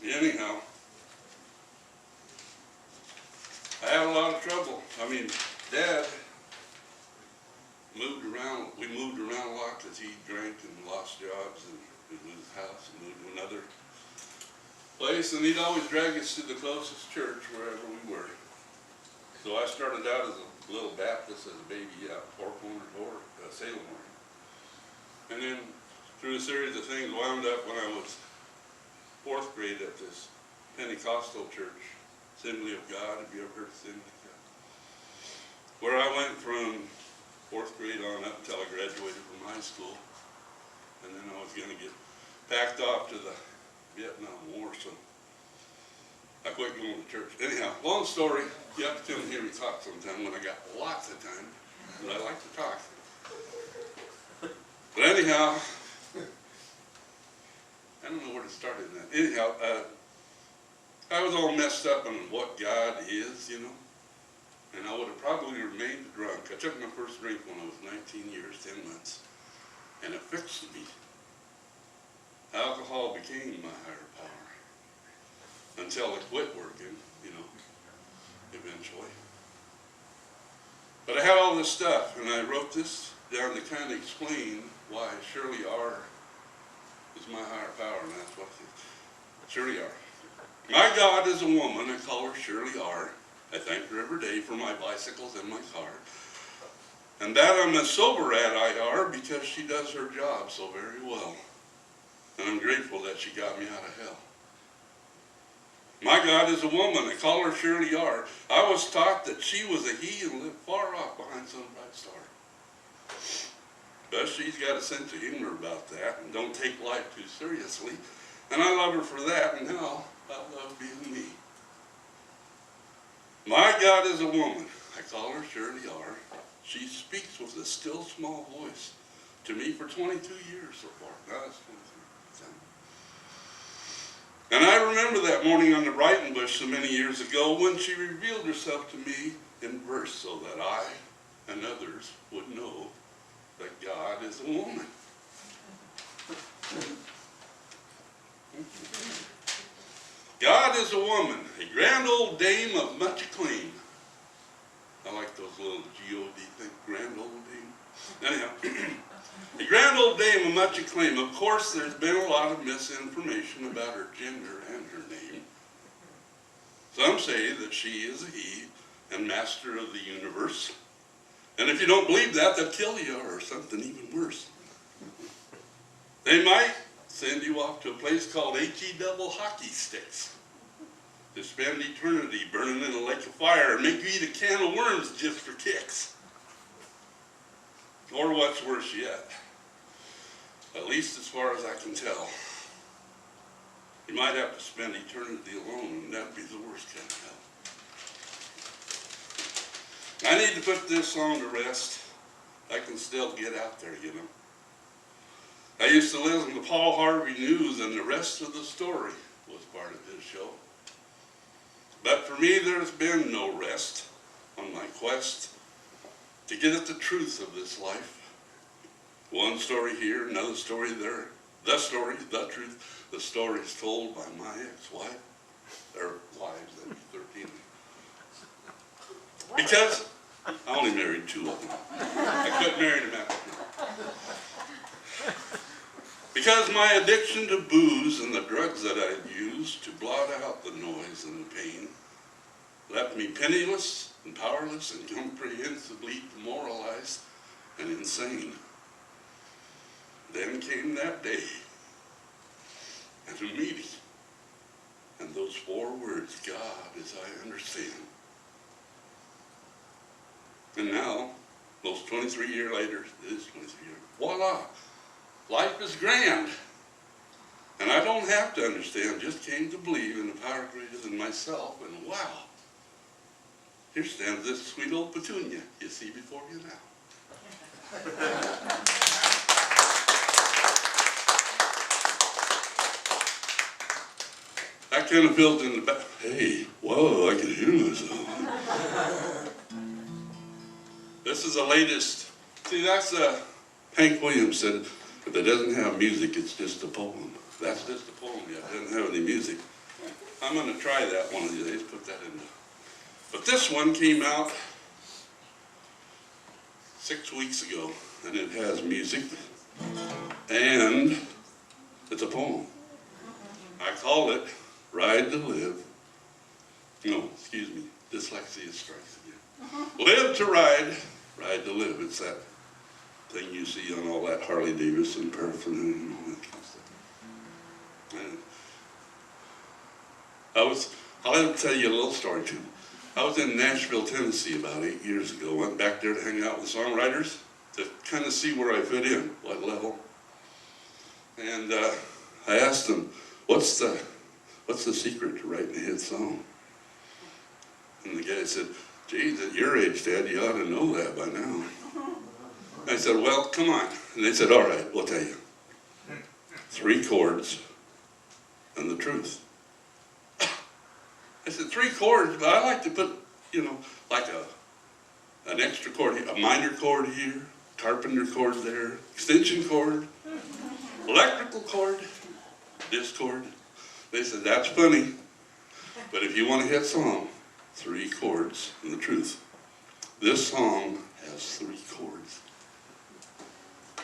Anyhow, I had a lot of trouble. I mean, Dad moved around, we moved around a lot because he drank and lost jobs and he'd lose his house and moved to another place, and he'd always drag us to the closest church wherever we were. So I started out as a little Baptist, as a baby, four-cornered door, Salem. And then through a series of things, wound up when I was 4th grade at this Pentecostal church, Assembly of God. Have you ever heard of Assembly of God? Where I went from 4th grade on up until I graduated from high school. And then I was going to get packed off to the Vietnam War, so I quit going to church. Anyhow, long story, you have to come and hear me talk sometime when I got lots of time, but I like to talk. But anyhow, I don't know where to start in that. Anyhow, I was all messed up on what God is, you know, and I would have probably remained drunk. I took my first drink when I was 19 years, 10 months, and it fixed me. Alcohol became my higher power until it quit working, you know, eventually. But I had all this stuff, and I wrote this down to kind of explain why Surely Are is my higher power, and that's what it is. Surely Are. My God is a woman, I call her Surely Are. I thank her every day for my bicycles and my car. And that I'm as sober at I are because she does her job so very well. And I'm grateful that she got me out of hell. My God is a woman, I call her Surely Are. I was taught that she was a he and lived far off behind some bright star. But she's got a sense of humor about that and don't take life too seriously. And I love her for that, and now I love being me. My God is a woman, I call her Surely Are. She speaks with a still small voice to me for 22 years so far. Now that's 23. And I remember that morning on the Brighton Bush so many years ago when she revealed herself to me in verse so that I and others would know that God is a woman. God is a woman, a grand old dame of much acclaim. I like those little G-O-D things, grand old dame. Anyhow, a grand old dame of much acclaim. Of course, there's been a lot of misinformation about her gender and her name. Some say that she is a he and master of the universe. And if you don't believe that, they'll kill you or something even worse. They might send you off to a place called H-E double hockey sticks. to spend eternity burning in a lake of fire and make you eat a can of worms just for kicks. Or what's worse yet, at least as far as I can tell, you might have to spend eternity alone, and that'd be the worst kind of hell. I need to put this song to rest. I can still get out there, you know. I used to listen to Paul Harvey News, and the rest of the story was part of his show. But for me, there's been no rest on my quest to get at the truth of this life. One story here, another story there. The story, the truth. The story is told by my ex-wife. Their wives, that'd be 13. Because I only married 2 of them. I couldn't marry them after. Because my addiction to booze and the drugs that I'd used to blot out the noise and the pain left me penniless and powerless and comprehensively demoralized and insane. Then came that day and a meeting and those 4 words, God as I understand. And now, almost 23 years later, it is 23 years, voila! Life is grand. And I don't have to understand, just came to believe in a power greater than myself, and wow! Here stands this sweet old petunia you see before you now. I kind of felt in the back, hey, whoa, I can hear myself. This is the latest. See, that's Hank Williams said, if it doesn't have music, it's just a poem. That's just a poem, yeah, it doesn't have any music. I'm going to try that one of these days, put that in. But this one came out 6 weeks ago, and it has music, and it's a poem. I call it Ride to Live. No, excuse me, dyslexia strikes again. Live to ride, ride to live. It's that thing you see on all that Harley Davidson paraphernalia and all that kind of stuff. And I'll tell you a little story too. I was in Nashville, Tennessee about 8 years ago. Went back there to hang out with songwriters to kind of see where I fit in, what level. And I asked them, what's the secret to writing a hit song? And the guy said, geez, at your age, Dad, you ought to know that by now. I said, well, come on. And they said, all right, we'll tell you. 3 chords and the truth. I said, 3 chords, but I like to put, you know, like an extra chord here, a minor chord here, carpenter chord there, extension chord, electrical chord, this chord. They said, that's funny, but if you want a hit song, 3 chords and the truth. This song has 3 chords,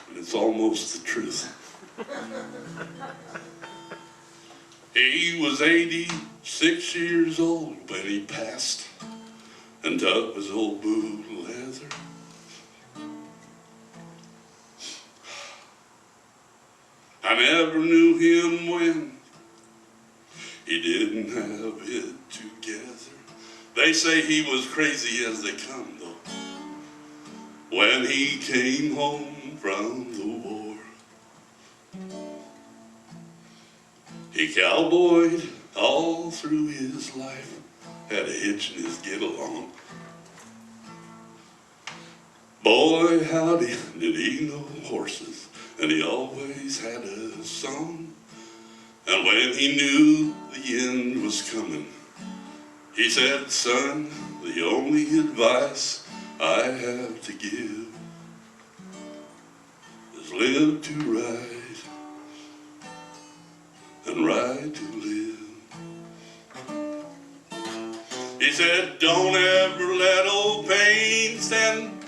and it's almost the truth. He was 86 years old when he passed, and took his old boot leather. I never knew him when he didn't have it together. They say he was crazy as they come, though, when he came home from the war. He cowboyed all through his life, had a hitch in his get-along. Boy, howdy, did he know horses, and he always had a song. And when he knew the end was coming, he said, son, the only advice I have to give is live to ride and ride to live. He said, don't ever let old pain stand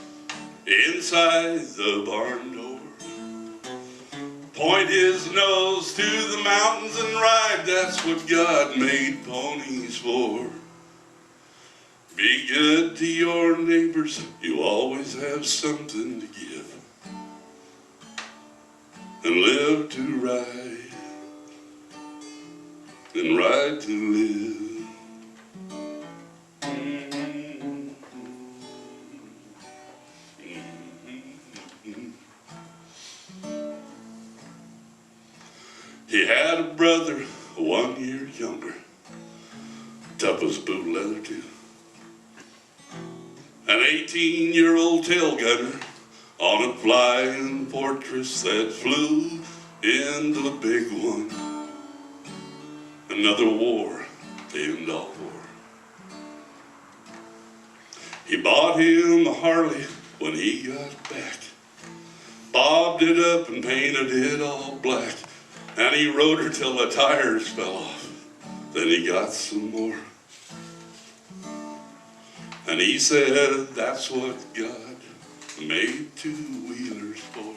inside the barn door. Point his nose to the mountains and ride, that's what God made ponies for. Be good to your neighbors, you always have something to give. And live to ride, and ride to live. He had a brother 1 year younger, tough as boot leather too. An 18-year-old tail gunner on a flying fortress that flew into the big one. Another war to end all war. He bought him a Harley when he got back, bobbed it up and painted it all black, and he rode her till the tires fell off. Then he got some more. And he said that's what God made two-wheelers for.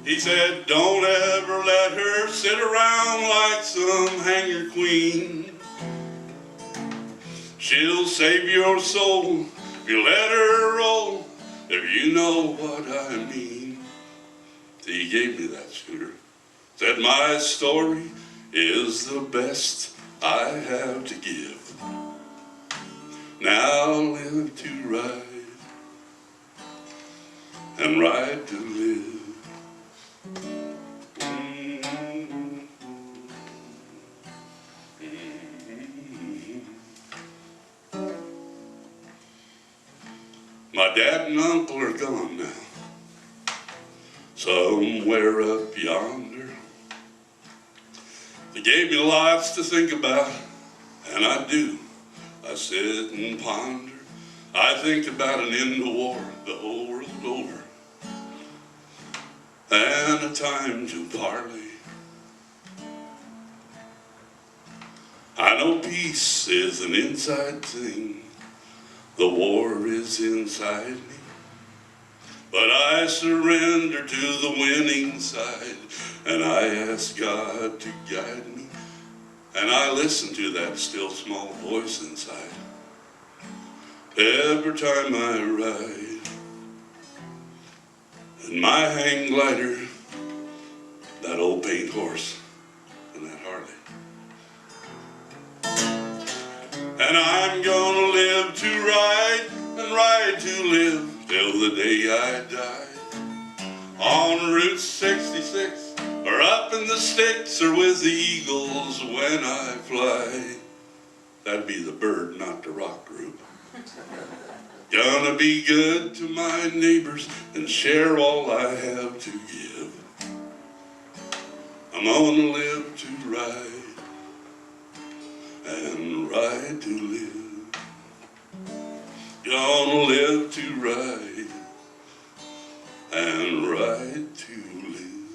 He said, don't ever let her sit around like some hanger queen. She'll save your soul if you let her roll, if you know what I mean. So he gave me that scooter. Said my story is the best I have to give. Now live to ride and ride to live. My dad and uncle are gone now, somewhere up yonder. They gave me lots to think about, and I do. I sit and ponder. I think about an end to war the whole world over, and a time to parley. I know peace is an inside thing. The war is inside me, but I surrender to the winning side, and I ask God to guide me, and I listen to that still small voice inside. Every time I ride, and my hang glider, that old paint horse, and that Harley. And I'm gonna live to ride and ride to live till the day I die. On Route 66, or up in the sticks, or with the eagles when I fly. That'd be the Bird, not the rock group. Gonna be good to my neighbors and share all I have to give. I'm gonna live to ride and ride to live. Gonna live to ride and ride to live.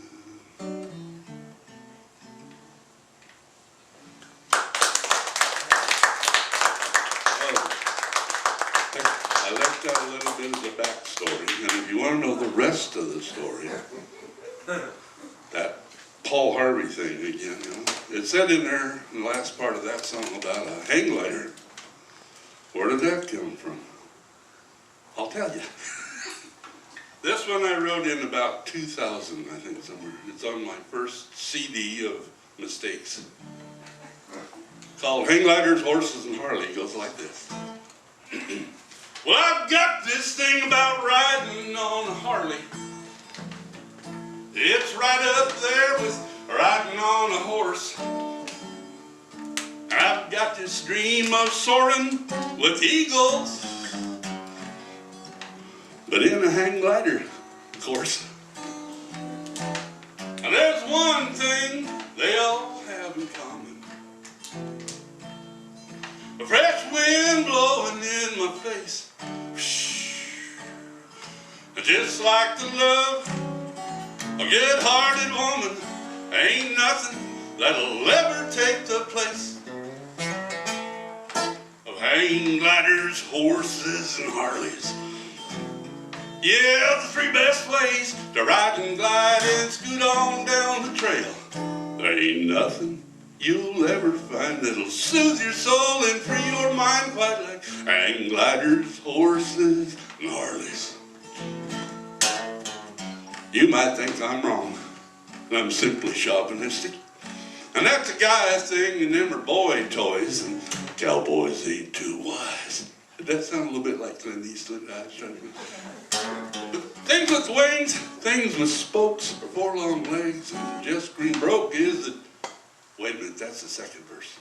I left out a little bit of the backstory, and if you want to know the rest of the story, that Paul Harvey thing again, you know, it said in there, in the last part of that song about a hang glider. Where did that come from? I'll tell you. This one I wrote in about 2000, I think, somewhere. It's on my first CD of mistakes. Called Hang Gliders, Horses, and Harley. It goes like this. Well, I've got this thing about riding on a Harley. It's right up there with riding on a horse. I've got this dream of soaring with eagles, but in a hang glider, of course. And there's one thing they all have in common. A fresh wind blowing in my face. Just like the love a good-hearted woman, ain't nothing that'll ever take the place of hang gliders, horses, and Harleys. Yeah, the three best ways to ride and glide and scoot on down the trail. There ain't nothing you'll ever find that'll soothe your soul and free your mind quite like hang gliders, horses, and Harleys. You might think I'm wrong, and I'm simply chauvinistic. And that's a guy thing, and them are boy toys, and cowboys ain't too wise. Did that sound a little bit like Clint Eastwood? I was trying to... The thing Things with wings, things with spokes, or four long legs, and just green broke is the... Wait a minute, that's the second verse.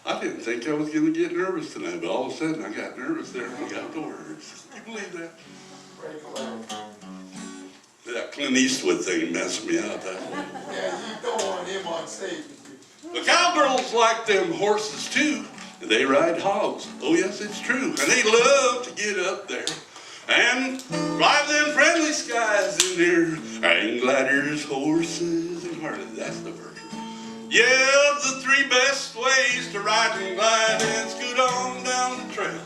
I didn't think I was going to get nervous tonight, but all of a sudden I got nervous there and I got the words. Can you believe that? That Clint Eastwood thing messed me up that way. Yeah, you don't want him on stage. The cowgirls like them horses too, and they ride hogs. Oh yes, it's true. And they love to get up there and fly them friendly skies in their hang gliders, horses, and Harleys. That's the verse. Yeah, the three best ways to ride and glide and scoot on down the trail.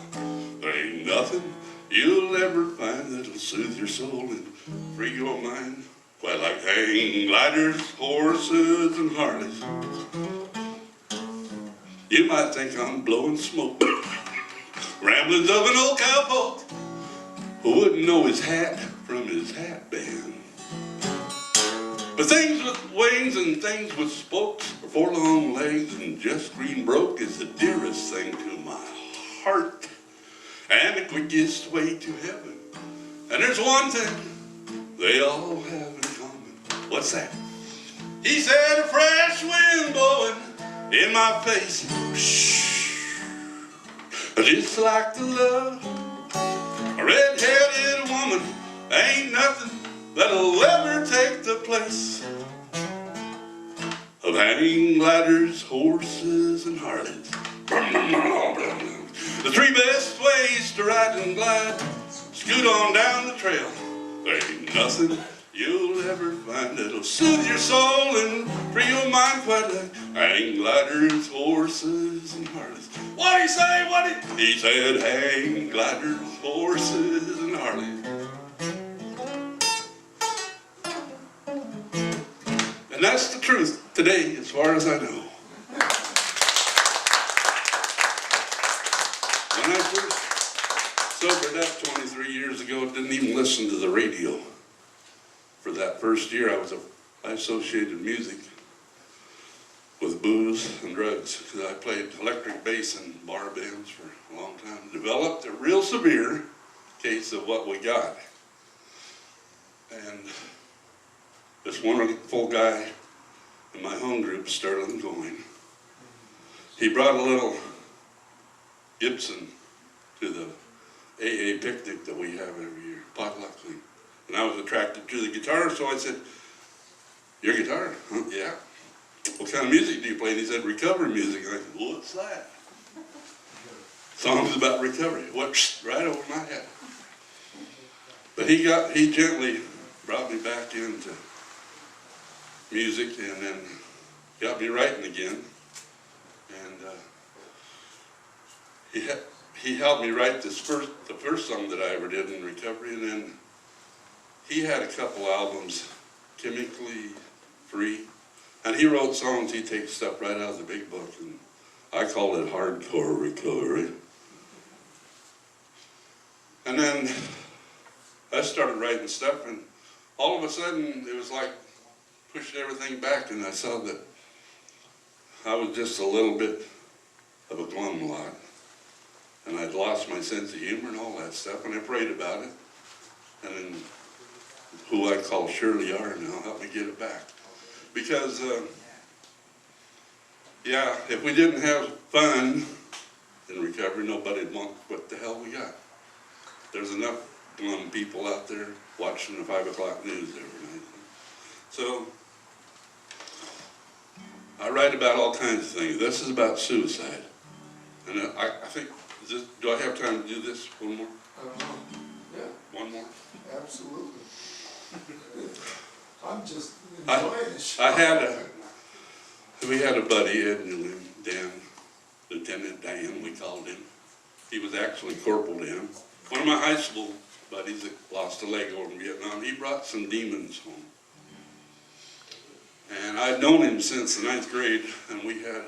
There ain't nothing you'll ever find that'll soothe your soul and free your mind quite like hang gliders, horses, and Harleys. You might think I'm blowing smoke, ramblings of an old cowpoke who wouldn't know his hat from his hat band. But things with wings and things with spokes, or four long legs and just green broke is the dearest thing to my heart and the quickest way to heaven. And there's one thing they all have in common. What's that? He said a fresh wind blowing in my face, just like the love a red-headed woman. Ain't nothing that'll ever take the place of hanging gliders, horses, and Harleys. The three best ways to ride and glide, scoot on down the trail. There ain't nothing you'll ever find that'll soothe your soul and free your mind quite like hang gliders, horses, and Harleys. What'd he say? He said hang gliders, horses, and Harleys. And that's the truth today, as far as I know. When I first sobered up 23 years ago, didn't even listen to the radio. For that first year, I associated music with booze and drugs, because I played electric bass in bar bands for a long time. Developed a real severe case of what we got. And this wonderful guy in my home group, Sterling Goin, he brought a little Gibson to the AA picnic that we have every year, potluck thing. And I was attracted to the guitar, so I said, "Your guitar?" "Huh, yeah." "What kind of music do you play?" And he said, "Recovery music." And I said, "Well, what's that?" "Songs about recovery." Went right over my head. But he gently brought me back into music and then got me writing again. And he helped me write the first song that I ever did in recovery, and then he had a couple albums, Chemically Free, and he wrote songs. He takes stuff right out of the big book, and I call it hardcore recovery. And then I started writing stuff, and all of a sudden it was like pushing everything back, and I saw that I was just a little bit of a glum lot, and I'd lost my sense of humor and all that stuff, and I prayed about it, and then who I call Shirley R now helped me get it back. Because, yeah, if we didn't have fun in recovery, nobody'd want what the hell we got. There's enough glum people out there watching the 5 o'clock news every night. So, I write about all kinds of things. This is about suicide. And I think, do I have time to do this one more? Yeah, One more? absolutely. I'm just enjoying the show. We had a buddy, Ed and Dan, Lieutenant Dan, we called him. He was actually Corporal Dan. One of my high school buddies that lost a leg over in Vietnam, he brought some demons home. And I'd known him since the 9th grade, and we had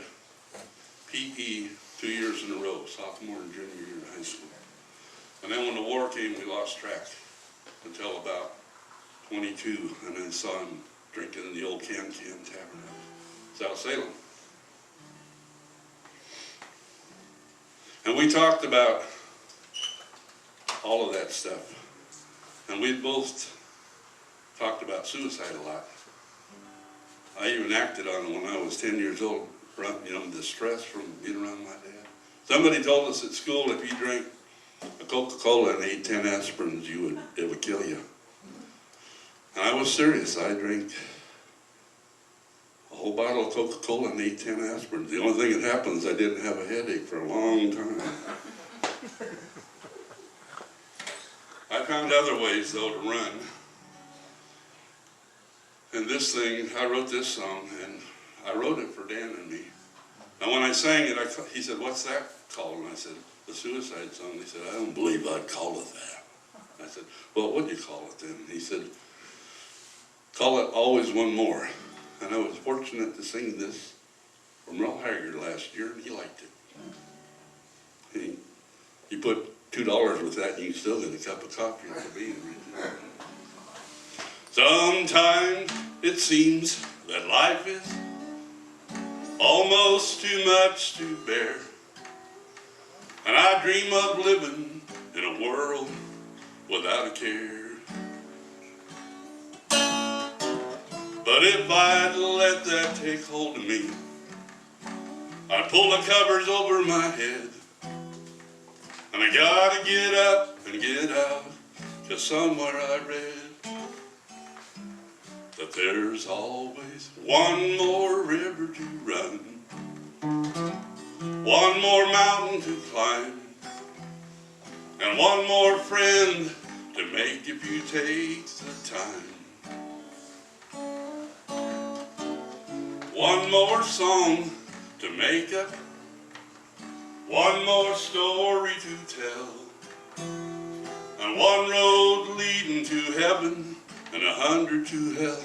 PE 2 years in a row, sophomore and junior year in high school. And then when the war came, we lost track until about 22, and I saw him drinking in the old Can Tavern out of South Salem. And we talked about all of that stuff. And we both talked about suicide a lot. I even acted on it when I was 10 years old, you know, the stress from being around my dad. Somebody told us at school if you drank a Coca-Cola and ate 10 aspirins, it would kill you. And I was serious. I drank a whole bottle of Coca-Cola and ate 10 aspirins. The only thing that happened is I didn't have a headache for a long time. I found other ways, though, to run. And this thing, I wrote this song, and I wrote it for Dan and me. And when I sang it, he said, "What's that called?" And I said, "The suicide song." He said, "I don't believe I'd call it that." I said, "Well, what do you call it then?" He said, "Call it Always One More." And I was fortunate to sing this from Merle Haggard last year, and he liked it. He put $2 with that, and you can still get a cup of coffee for being original. Sometimes it seems that life is almost too much to bear, and I dream of living in a world without a care. But if I'd let that take hold of me, I'd pull the covers over my head, and I gotta get up and get out, 'cause somewhere I read that there's always one more river to run, one more mountain to climb, and one more friend to make if you take the time. One more song to make up, one more story to tell, and one road leading to heaven and 100 to hell.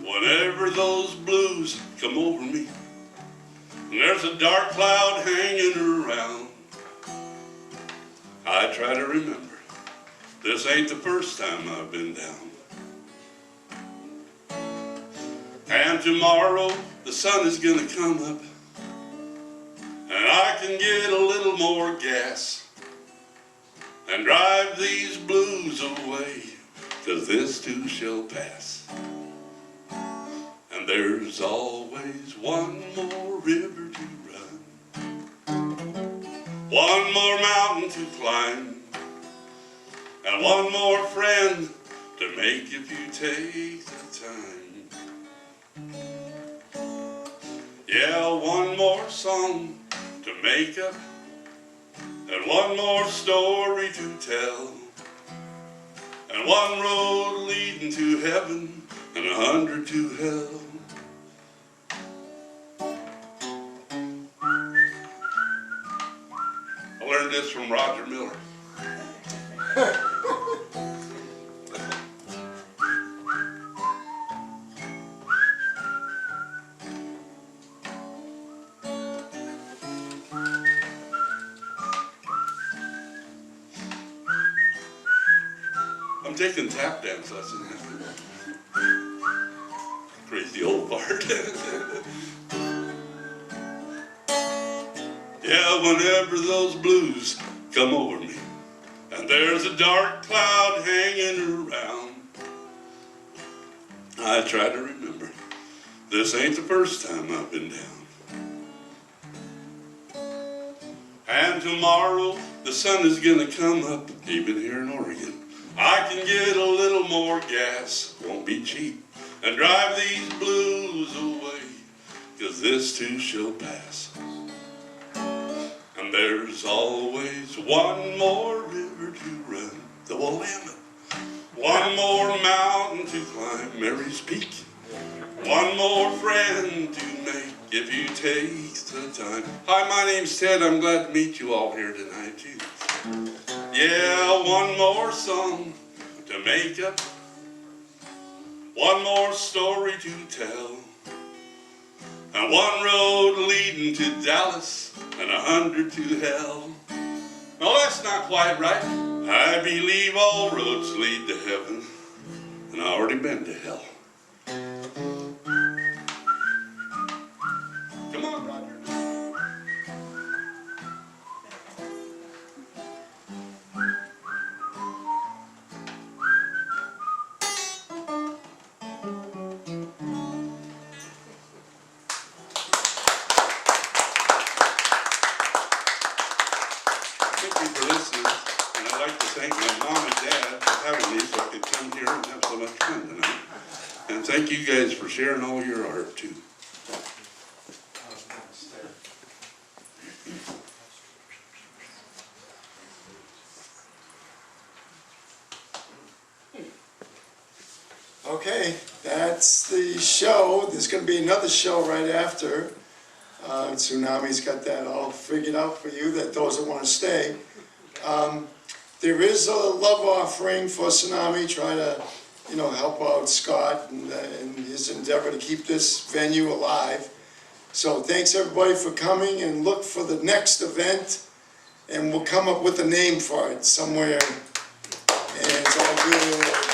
Whenever those blues come over me, and there's a dark cloud hanging around, I try to remember this ain't the first time I've been down. And tomorrow the sun is gonna come up, and I can get a little more gas and drive these blues away, 'cause this too shall pass. And there's always one more river to run, one more mountain to climb, and one more friend to make if you take the time. Yeah, one more song to make up, and one more story to tell, and one road leading to heaven and 100 to hell. I learned this from Roger Miller. I'm taking tap dance lessons. Crazy old part. Yeah, whenever those blues come over me, and there's a dark cloud hanging around, I try to remember this ain't the first time I've been down. And tomorrow the sun is gonna come up, even here in Oregon. I can get a little more gas, won't be cheap, and drive these blues away, 'cause this too shall pass. And there's always one more river to run, the Willamette, one more mountain to climb, Mary's Peak, one more friend to make if you take the time. Hi, my name's Ted. I'm glad to meet you all here tonight too. Yeah, one more song to make up, one more story to tell, and one road leading to Dallas and 100 to hell. No, that's not quite right. I believe all roads lead to heaven, and I've already been to hell. Come on, Roger. thank my mom and dad for having me so I could come here and have so much fun tonight. And thank you guys for sharing all your art too. Okay, that's the show. There's gonna be another show right after. Tsunami's got that all figured out for you, that those that wanna stay. There is a love offering for Tsunami, try to, help out Scott and his endeavor to keep this venue alive. So thanks everybody for coming, and look for the next event, and we'll come up with a name for it somewhere. And it's all good.